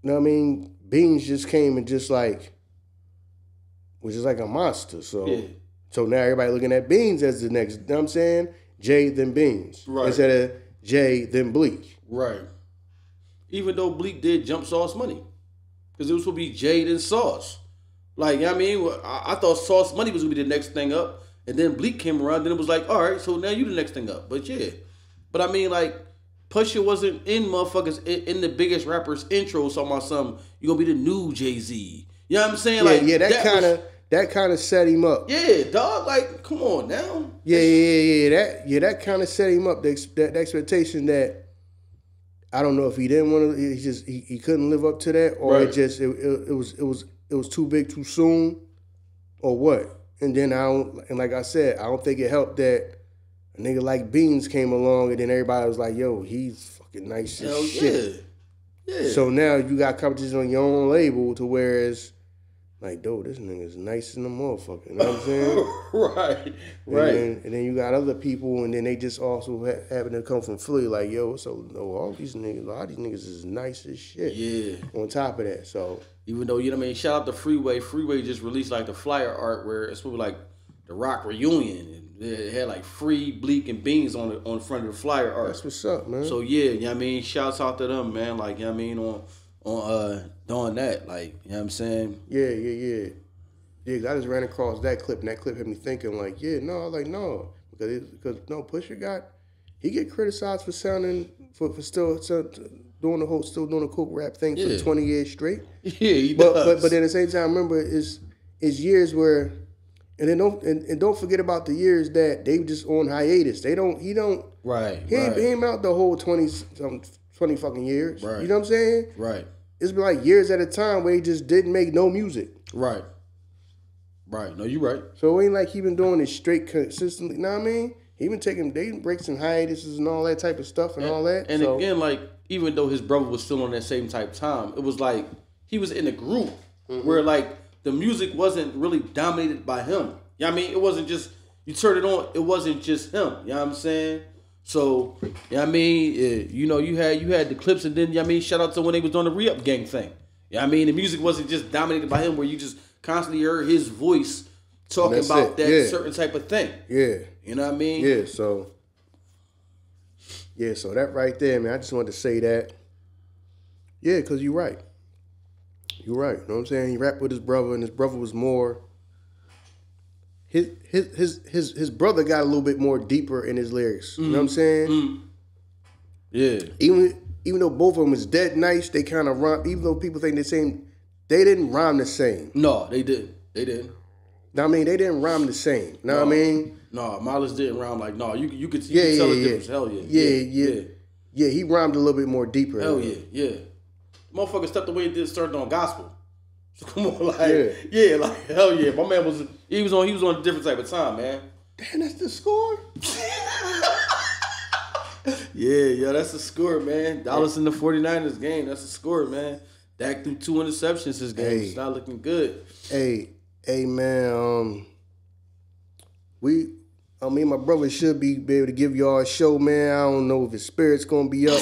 you know what I mean? Beans just came and just like, was just like a monster. So now everybody looking at Beans as the next. You know what I'm saying? Jay then Beans. Right. Instead of Jay then Bleak. Right. Even though Bleak did jump Sauce money. Because it was supposed to be Jay then Sauce. Like, you know what I mean? I thought Sauce Money was going to be the next thing up. And then Bleak came around. Then it was like, all right, so now you the next thing up. But yeah. But I mean, like, Pusha wasn't in motherfuckers in the biggest rapper's intro talking about something. You're going to be the new Jay-Z. You know what I'm saying? That kind of set him up. Yeah, dog. Like, come on now. That kind of set him up. The expectation that, I don't know if he didn't want to. He couldn't live up to that, or right. It was too big too soon, or what? And then like I said, I don't think it helped that a nigga like Beans came along, and then everybody was like, "Yo, he's fucking nice as shit." Yeah. So now you got competition on your own label, to whereas, like, dude, this nigga's nice in the motherfucker. You know what I'm saying? Right. And then you got other people, and then they just also happen to come from Philly, like, yo, so a lot of these niggas is nice as shit. Yeah. On top of that, so. Even though, you know what I mean, shout out to Freeway. Freeway just released, like, the flyer art where it's probably like the Rock reunion. And it had, like, Free, Bleak, and Beans on the front of the flyer art. That's what's up, man. So, yeah, you know what I mean? Shouts out to them, man. Like, you know what I mean, on doing that, like, you know what I'm saying? Yeah, I just ran across that clip, and that clip had me thinking, like, no. Because Pusha he get criticized for sounding, for still doing the coke rap thing for 20 years straight. Yeah, he does. But then at the same time, remember, it's years where, and then don't forget about the years that they just on hiatus. He ain't out the whole 20 fucking years. Right. You know what I'm saying? Right. It's been like years at a time where he just didn't make no music. Right. No, you right. So it ain't like he been doing it straight consistently. You know what I mean? He been taking breaks and hiatuses and all that type of stuff and all that. And again, like, even though his brother was still on that same type of time, it was like he was in a group where, like, the music wasn't really dominated by him. You know what I mean? It wasn't just, you turn it on, it wasn't just him. You know what I'm saying? So, you know what I mean? You had the clips, and then, you know what I mean, shout out to when they was doing the Re-Up Gang thing. You know what I mean? The music wasn't just dominated by him, where you just constantly heard his voice talking about that certain type of thing. Yeah. You know what I mean? Yeah, so that right there, man, I just wanted to say that. Yeah, because you're right. You're right. You know what I'm saying? He rapped with his brother, and his brother was more, his brother got a little bit more deeper in his lyrics. You know what I'm saying? Yeah. Even though both of them is dead nice, they kind of rhyme. Even though people think the same, they didn't rhyme the same. No, they didn't. Now, I mean, they didn't rhyme the same. Know what I mean? No, Miles didn't rhyme like, no, you could tell the difference. Hell yeah. Yeah, he rhymed a little bit more deeper. Hell yeah. Motherfucker stepped away and started on gospel. So come on, like, yeah, like hell yeah. My man was on a different type of time, man. Damn, that's the score. Yeah, that's the score, man. Dallas in the 49ers game. That's the score, man. Dak threw 2 interceptions this game. It's not looking good. Hey, man. Me and my brother should be able to give y'all a show, man. I don't know if his spirit's gonna be up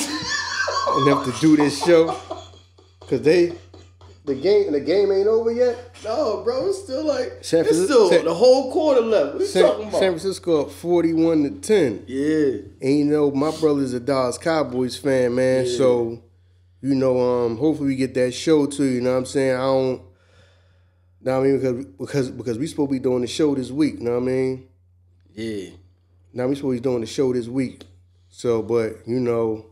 enough to do this show, cause the game ain't over yet. No, bro, it's still like the whole quarter left. What are you talking about? San Francisco up 41-10. Yeah, and you know my brother's a Dallas Cowboys fan, man. Yeah. So you know, hopefully we get that show too. You know what I'm saying? Because we supposed to be doing the show this week. You know what I mean? Yeah. Now we supposed to be doing the show this week. So, but you know,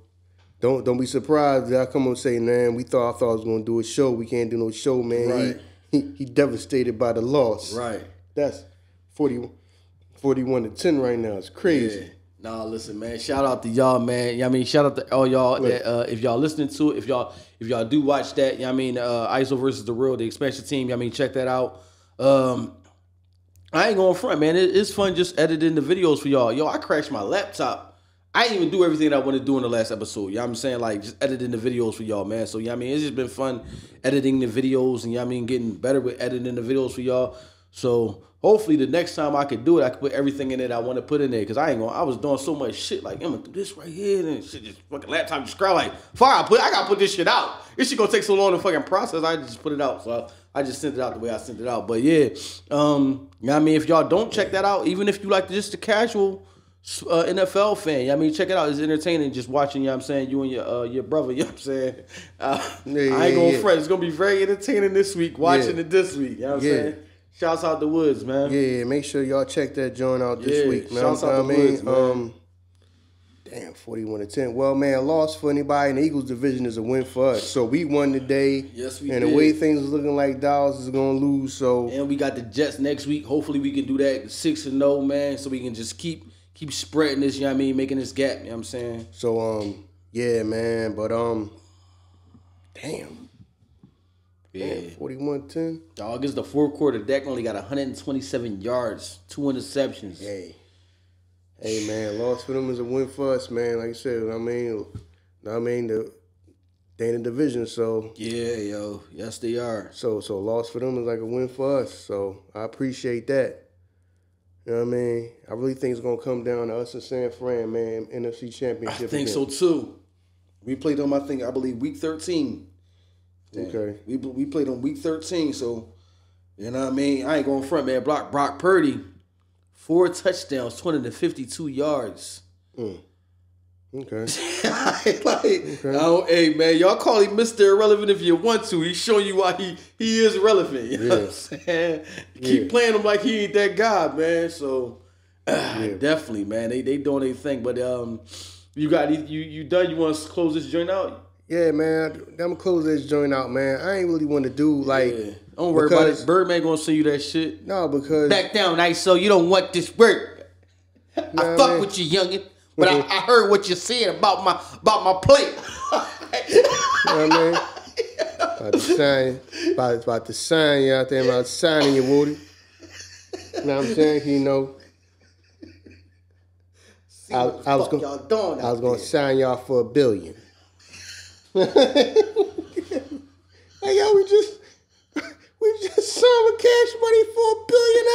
don't be surprised that I come and say, man, I thought I was gonna do a show. We can't do no show, man. Right. He devastated by the loss. Right. That's 41-10 right now. It's crazy. Yeah. Nah, listen, man. Shout out to y'all, man. I mean, shout out to all y'all that if y'all listening to it, if y'all do watch that, I mean, Iso versus the Real, the expansion team. I mean, check that out. I ain't going front, man. It's fun just editing the videos for y'all. Yo, I crashed my laptop. I didn't even do everything that I want to do in the last episode. You know what I'm saying? Like, just editing the videos for y'all, man. So, you know what I mean? It's just been fun editing the videos and, you know what I mean, getting better with editing the videos for y'all. So, hopefully, the next time I could do it, I could put everything in it I want to put in there. Because I was doing so much shit. Like, I'm going to do this right here. And shit, just fucking laptop just scroll like, fire, I got to put this shit out. This shit going to take so long to fucking process. I just put it out. So, I just sent it out the way I sent it out. But, yeah, you know what I mean? If y'all don't check that out, even if you like just the casual NFL fan, you know what I mean? Check it out. It's entertaining just watching, you know what I'm saying, you and your brother, you know what I'm saying? I ain't going to fret. It's going to be very entertaining this week, watching it this week, you know what I'm saying? Shouts out the Woods, man. Yeah, make sure y'all check that joint out this week, man. Shouts out the Woods, man. Damn, 41-10. Well, man, loss for anybody in the Eagles division is a win for us. So we won today. Yes, we did. And the way things is looking like Dallas is going to lose. So and we got the Jets next week. Hopefully we can do that 6-0, man, so we can just keep spreading this, you know what I mean, making this gap, you know what I'm saying? So, yeah, man, but, damn. Yeah. 41-10. Dog, it's the fourth quarter. Dak only got 127 yards, 2 interceptions. Hey, man, loss for them is a win for us, man. Like I said, they in the division, so. Yeah, yo. Yes, they are. So loss for them is like a win for us. So I appreciate that. You know what I mean? I really think it's going to come down to us and San Fran, man, NFC Championship. I think so, too. We played them, I believe, week 13. Okay. We played on week 13, so, you know what I mean? I ain't going front, man. Brock Purdy, 4 touchdowns, 252 yards. Okay. Hey, man, y'all call him Mr. Irrelevant if you want to. He's showing you why he is relevant. You know what I'm saying? Keep playing him like he ain't that guy, man. So, definitely, man. They doing their thing. But you done? You want to close this joint out? Yeah, man. I'm going to close this joint out, man. I ain't really want to do, like... Yeah. Don't worry about it. Birdman going to send you that shit. No, because... Back down, Iso. You don't want this work. I fuck with you, youngin'. But I heard what you said about my plate. You know what I mean? About to sign you out there, about signing you, Woody. You know what I'm saying? You know, I was going to sign y'all for $1 billion. Hey, yo, we just signed with cash money for $1 billion.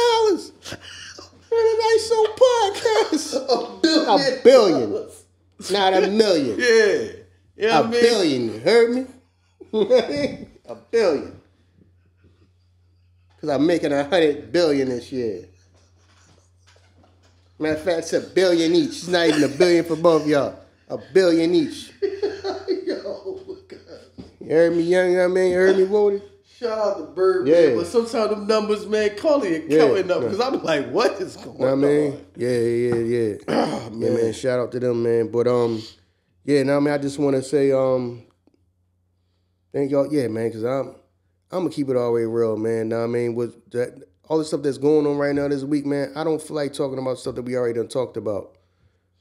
Ern and Iso Podcast. $1 billion. Not $1 million. Yeah. $1 billion. You heard me? $1 billion. Because I'm making $100 billion this year. Matter of fact, it's $1 billion each. It's not even $1 billion for both y'all. $1 billion each. Yo, God. You heard me, young? You know what I mean? You heard me, Woody? Shout out to Birdman, but sometimes them numbers, man, call the accountant up because I'm like, what is going on? Yeah. Oh, man. Yeah, man. Shout out to them, man. But I just want to say, thank y'all, man, because I'm gonna keep it all the way real, man. Know what I mean, with that, all the stuff that's going on right now this week, man, I don't feel like talking about stuff that we already done talked about.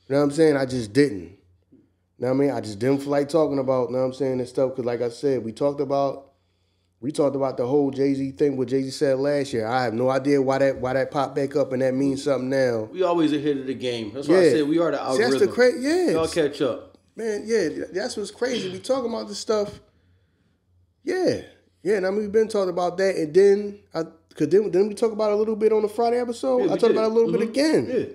You know what I'm saying? I just didn't. You know what I mean? I just didn't feel like talking about, you know what I'm saying, this stuff because, like I said, we talked about We talked about the whole Jay-Z thing, what Jay-Z said last year. I have no idea why that popped back up and that means something now. We always ahead of the game. That's why I said we are the algorithm. See, that's the Y'all catch up. Man, yeah, that's what's crazy. We talking about this stuff. Yeah. Yeah, and I mean, we've been talking about that. And then, didn't we talk about it a little bit on the Friday episode? Yeah, I talked about it a little bit again. Yeah.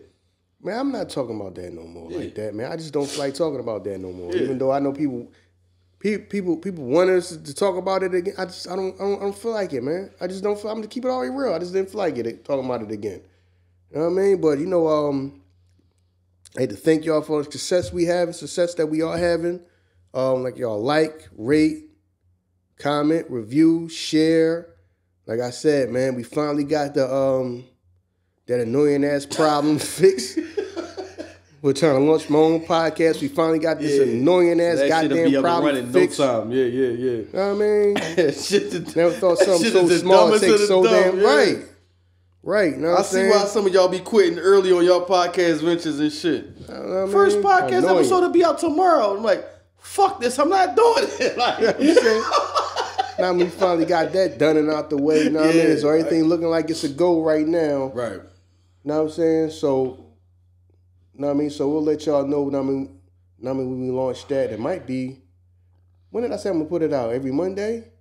Man, I'm not talking about that no more like that, man. I just don't feel like talking about that no more. Yeah. Even though I know people want us to talk about it again. I don't feel like it, man. I just don't feel. I'm gonna keep it all real. I just didn't feel like talking about it again. You know what I mean? But I had to thank y'all for the success we have, success that we are having. Like y'all rate, comment, review, share. Like I said, man, we finally got the that annoying ass problem fixed. We're trying to launch my own podcast. We finally got this annoying ass goddamn problem fixed. No time. Yeah. You know what I mean? Never thought something so small takes so damn right. Right. You know what I'm saying? I see why some of y'all be quitting early on y'all podcast ventures and shit. You know what I mean? First podcast episode will be out tomorrow. I'm like, fuck this. I'm not doing it. Like, you saying? Now we finally got that done and out the way. You know what I mean? So everything looking like it's a go right now. Right. You know what I'm saying? So, you know what I mean? So we'll let y'all know when we launch that. It might be, when did I say I'm going to put it out? Every Monday?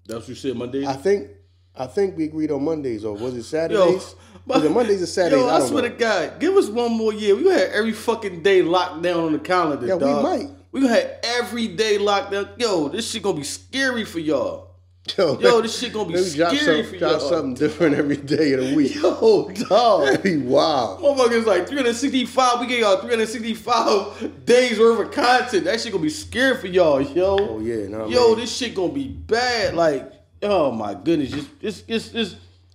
That's what you said, Mondays? I think we agreed on Mondays, or was it Saturdays? Was it Mondays or Saturdays? I swear to God, give us one more year. We gonna have every fucking day locked down on the calendar, dog. We might. We gonna have every day locked down. Yo, this shit gonna be scary for y'all. Yo, this shit gonna be scary for y'all. Drop something different every day of the week. Yo, dog. That'd be wild. Motherfuckers like 365. We get y'all 365 days worth of content. That shit gonna be scary for y'all, yo. Oh, yeah. No, yo, man. This shit gonna be bad. Like, oh my goodness. Just, you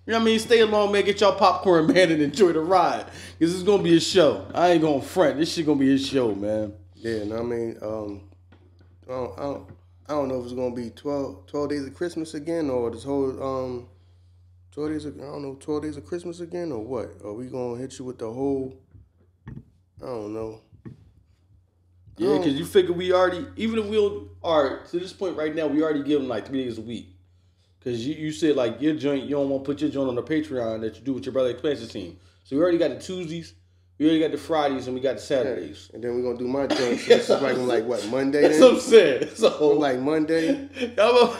know what I mean? Stay along, man. Get y'all popcorn, man, and enjoy the ride. Because it's gonna be a show. I ain't gonna front. This shit gonna be a show, man. Yeah, no, I mean, I don't know if it's gonna be 12 days of Christmas again, or this whole 12 days of Christmas again, or what? Are we gonna hit you with the whole? I don't know. Yeah, because you figure we already, even if we don't, to this point right now, we already give them like 3 days a week. Because you said like your joint, you don't want to put your joint on the Patreon that you do with your brother expansion team. So we already got the Tuesdays, we already got the Fridays, and we got the Saturdays. And then we're going to do my joint. So this is like what, Monday then? That's what I'm saying. So like Monday.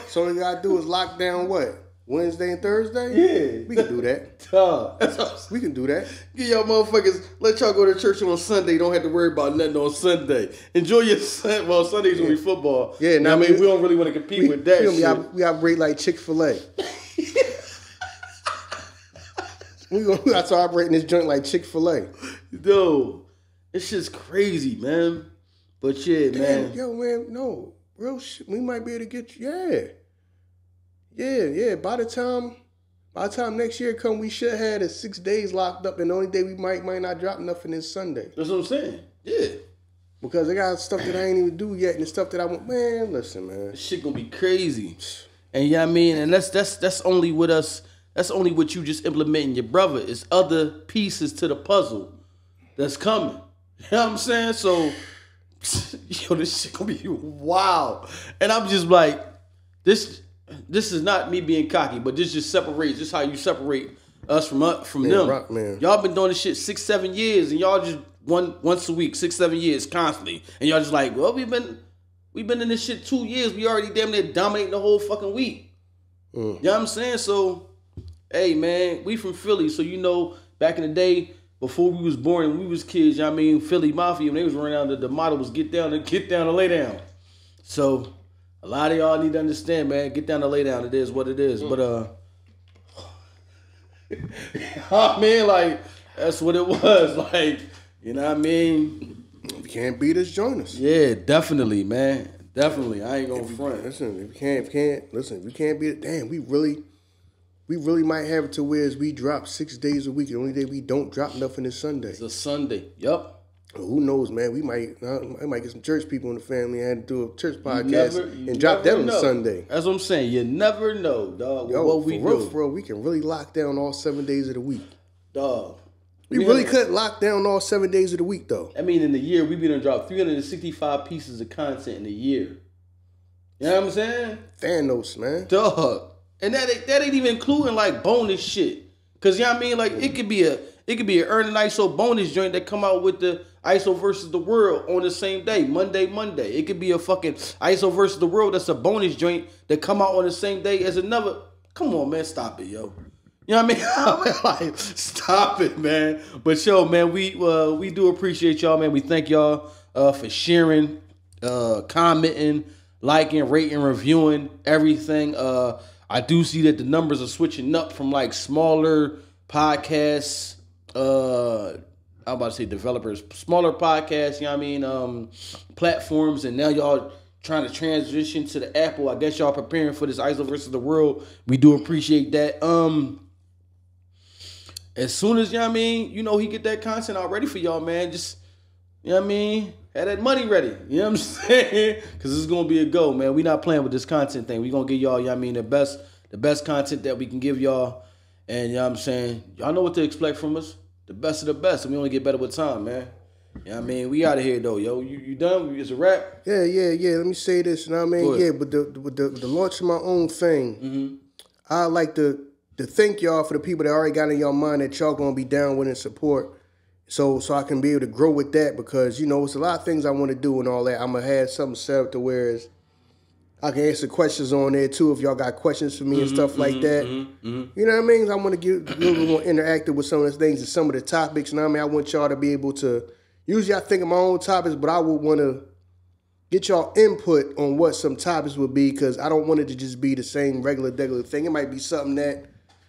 So all we got to do is lock down what? Wednesday and Thursday? Yeah. We can do that. We can do that. Get y'all motherfuckers, let y'all go to church on Sunday. Don't have to worry about nothing on Sunday. Enjoy your Sundays when we football. Yeah, now I mean, we don't really want to compete with that shit. We operate like Chick-fil-A. That's operating this joint like Chick-fil-A. Yo, this shit's crazy, man. But yeah, man. Yo, man, no. Real shit. We might be able to get you. Yeah. By the time next year come, we should have had it 6 days locked up, and the only day we might not drop nothing is Sunday. That's what I'm saying. Yeah. Because I got stuff that I ain't even do yet, and the stuff that I want. Man, listen, man. This shit gonna be crazy. And you know what I mean? And that's only with us. That's only what you just implementing your brother. It's other pieces to the puzzle that's coming. You know what I'm saying? So, yo, this shit gonna be wild. And I'm just like, this is not me being cocky, but this just separates. This is how you separate us from them. Rock, man. Y'all been doing this shit 6-7 years, and y'all just once a week, 6-7 years constantly, and y'all just like, well, we've been in this shit 2 years. We already damn near dominating the whole fucking week. You know what I'm saying? So, hey man, we from Philly, so you know, back in the day, before we was born and we was kids, you know what I mean, Philly Mafia, when they was running down, the motto was get down and lay down. So a lot of y'all need to understand, man, get down and lay down. It is what it is. But man, like, that's what it was. Like, you know what I mean? If you can't beat us, join us. Yeah, definitely, man. Definitely. I ain't gonna front. Listen, if we can't beat it, damn, we really might have it to where we drop 6 days a week. The only day we don't drop nothing is Sunday. It's a Sunday. Yup. Who knows, man? I might get some church people in the family and do a church podcast and drop that on Sunday. That's what I'm saying. You never know, dog. Yo, what we do. For real, we can really lock down all 7 days of the week. Dog. We really couldn't lock down all 7 days of the week, though. I mean, in the year, we've been to drop 365 pieces of content in a year. You know what I'm saying? Thanos, man. Dog. And that ain't even including like bonus shit. Cause you know what I mean? Like it could be an Ern and Iso bonus joint that come out with the Iso versus the world on the same day, Monday. It could be a fucking Iso versus the world that's a bonus joint that come out on the same day as another. Come on, man, stop it, yo. You know what I mean? Like, stop it, man. But yo, man, we do appreciate y'all, man. We thank y'all for sharing, commenting, liking, rating, reviewing everything. I do see that the numbers are switching up from like smaller podcasts. I'm about to say developers, smaller podcasts. You know what I mean? Platforms, and now y'all trying to transition to the Apple. I guess y'all preparing for this Iso versus the world. We do appreciate that. As soon as, you know what I mean, you know, he get that content all ready for y'all, man. Just, you know what I mean, have that money ready. You know what I'm saying? Because it's going to be a go, man. We not playing with this content thing. We going to give y'all, you know what I mean, the best content that we can give y'all. And, you know what I'm saying, y'all know what to expect from us. The best of the best. And we only get better with time, man. You know what I mean? We out of here, though, yo. You done? It's a wrap? Yeah. Let me say this, you know what I mean? Yeah, but the launch of my own thing, I like to thank y'all for the people that already got in your mind that y'all gonna be down with and support. So I can be able to grow with that, because, you know, it's a lot of things I want to do and all that. I'm gonna have something set up to where I can answer questions on there too if y'all got questions for me and stuff like that. You know what I mean? I want to get a little more interactive with some of the things and some of the topics. You know what I mean? I want y'all to be able to, usually I think of my own topics, but I would want to get y'all input on what some topics would be, because I don't want it to just be the same regular thing. It might be something that,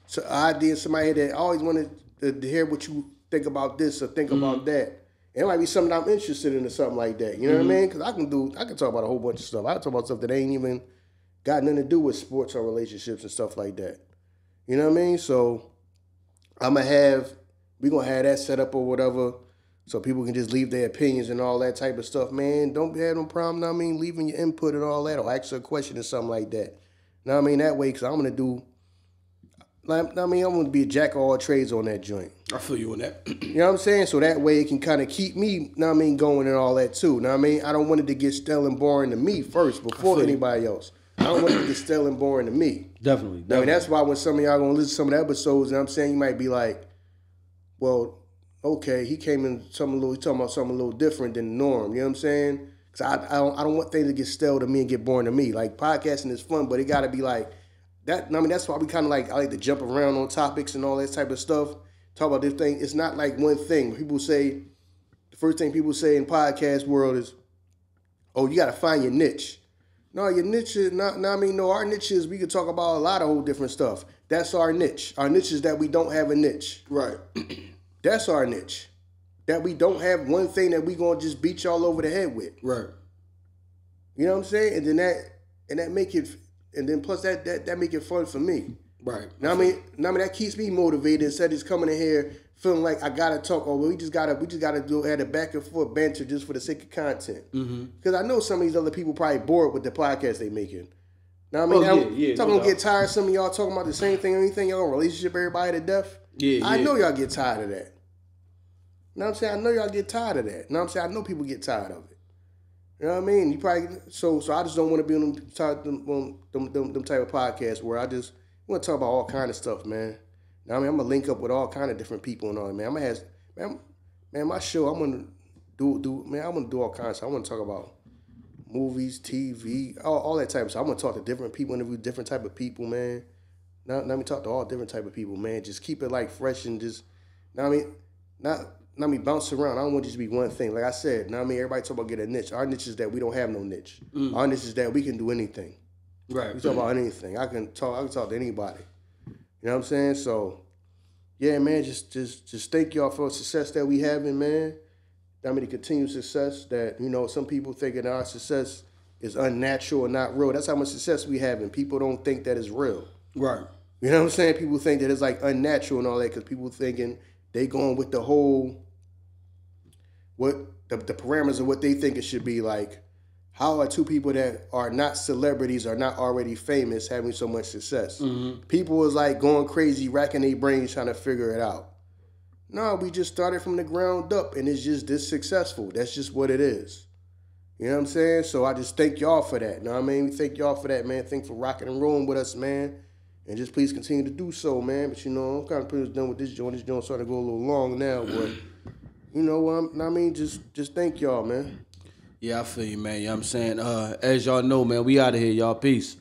so idea, somebody that always wanted to hear what you think about this or think about that. And it might be something I'm interested in or something like that. You know what I mean? Because I can talk about a whole bunch of stuff. I can talk about stuff that ain't even got nothing to do with sports or relationships and stuff like that. You know what I mean? So we're going to have that set up or whatever, so people can just leave their opinions and all that type of stuff, man. Don't have no problem, you know what I mean, leaving your input and all that, or ask a question or something like that. You know what I mean? That way, because I'm going to do, like, I mean, I'm going to be a jack of all trades on that joint. I feel you on that. You know what I'm saying? So that way it can kind of keep me, you know what I mean, going and all that too. You know what I mean? I don't want it to get stale and boring to me first before anybody else. I don't want it to get stale and boring to me. Definitely. I mean, that's why when some of y'all going to listen to some of the episodes, you know what I'm saying, you might be like, well, okay, he came in talking about something a little different than the norm. You know what I'm saying? Because I don't want things to get stale to me and get boring to me. Like, podcasting is fun, but it got to be like, that. I mean, that's why we kind of like, I like to jump around on topics and all that type of stuff. Talk about this thing. It's not like one thing. People say, the first thing people say in podcast world is, oh, you got to find your niche. No, your niche is not, our niche is, we can talk about a lot of whole different stuff. That's our niche. Our niche is that we don't have a niche. Right. That's our niche. That we don't have one thing that we going to just beat y'all over the head with. Right. You know what I'm saying? And then that make it, and then plus that make it fun for me. Right. Now I mean that keeps me motivated instead of just coming in here feeling like I gotta talk. Oh, well, we just gotta have a back and forth banter just for the sake of content. Because I know some of these other people probably bored with the podcast they making. Now I mean, gonna get tired. Some of y'all talking about the same thing, anything y'all gonna relationship everybody to death. I know y'all get tired of that. You know what I'm saying? I know y'all get tired of that. You know what I'm saying? I know people get tired of it. You know what I mean? You probably so I just don't want to be on them type of podcasts where I just want to talk about all kind of stuff, man. Now, I mean, I'm gonna link up with all kind of different people and all that, man. I'm gonna have, man, my show. I'm gonna do, man. I'm gonna do all kinds of stuff. I want to talk about movies, TV, all that type of stuff. I'm gonna talk to different people, interview different type of people, man. Now, let me talk to all different type of people, man. Just keep it like fresh and just, now I mean, not me bounce around. I don't want it to be one thing. Like I said, now I mean, everybody talk about get a niche. Our niche is that we don't have no niche. Our niche is that we can do anything. Right. We talk about anything. I can talk to anybody. You know what I'm saying? So, yeah, man, just thank y'all for the success that we having, man. I mean, the continued success that, you know, some people thinking our success is unnatural or not real. That's how much success we having. People don't think that it's real. Right. You know what I'm saying? People think that it's like unnatural and all that because people thinking they going with the whole, what the parameters of what they think it should be. Like, how are two people that are not celebrities, are not already famous, having so much success? People was like going crazy, racking their brains trying to figure it out. No, we just started from the ground up and it's just this successful. That's just what it is. You know what I'm saying? So I just thank y'all for that. You know what I mean? We thank y'all for that, man. Thank for rocking and rolling with us, man. And just please continue to do so, man. But, you know, I'm kind of pretty much done with this joint. This joint's starting to go a little long now, but, you know, I mean, just thank y'all, man. Yeah, I feel you, man. You know what I'm saying? As y'all know, man, we out of here, y'all. Peace.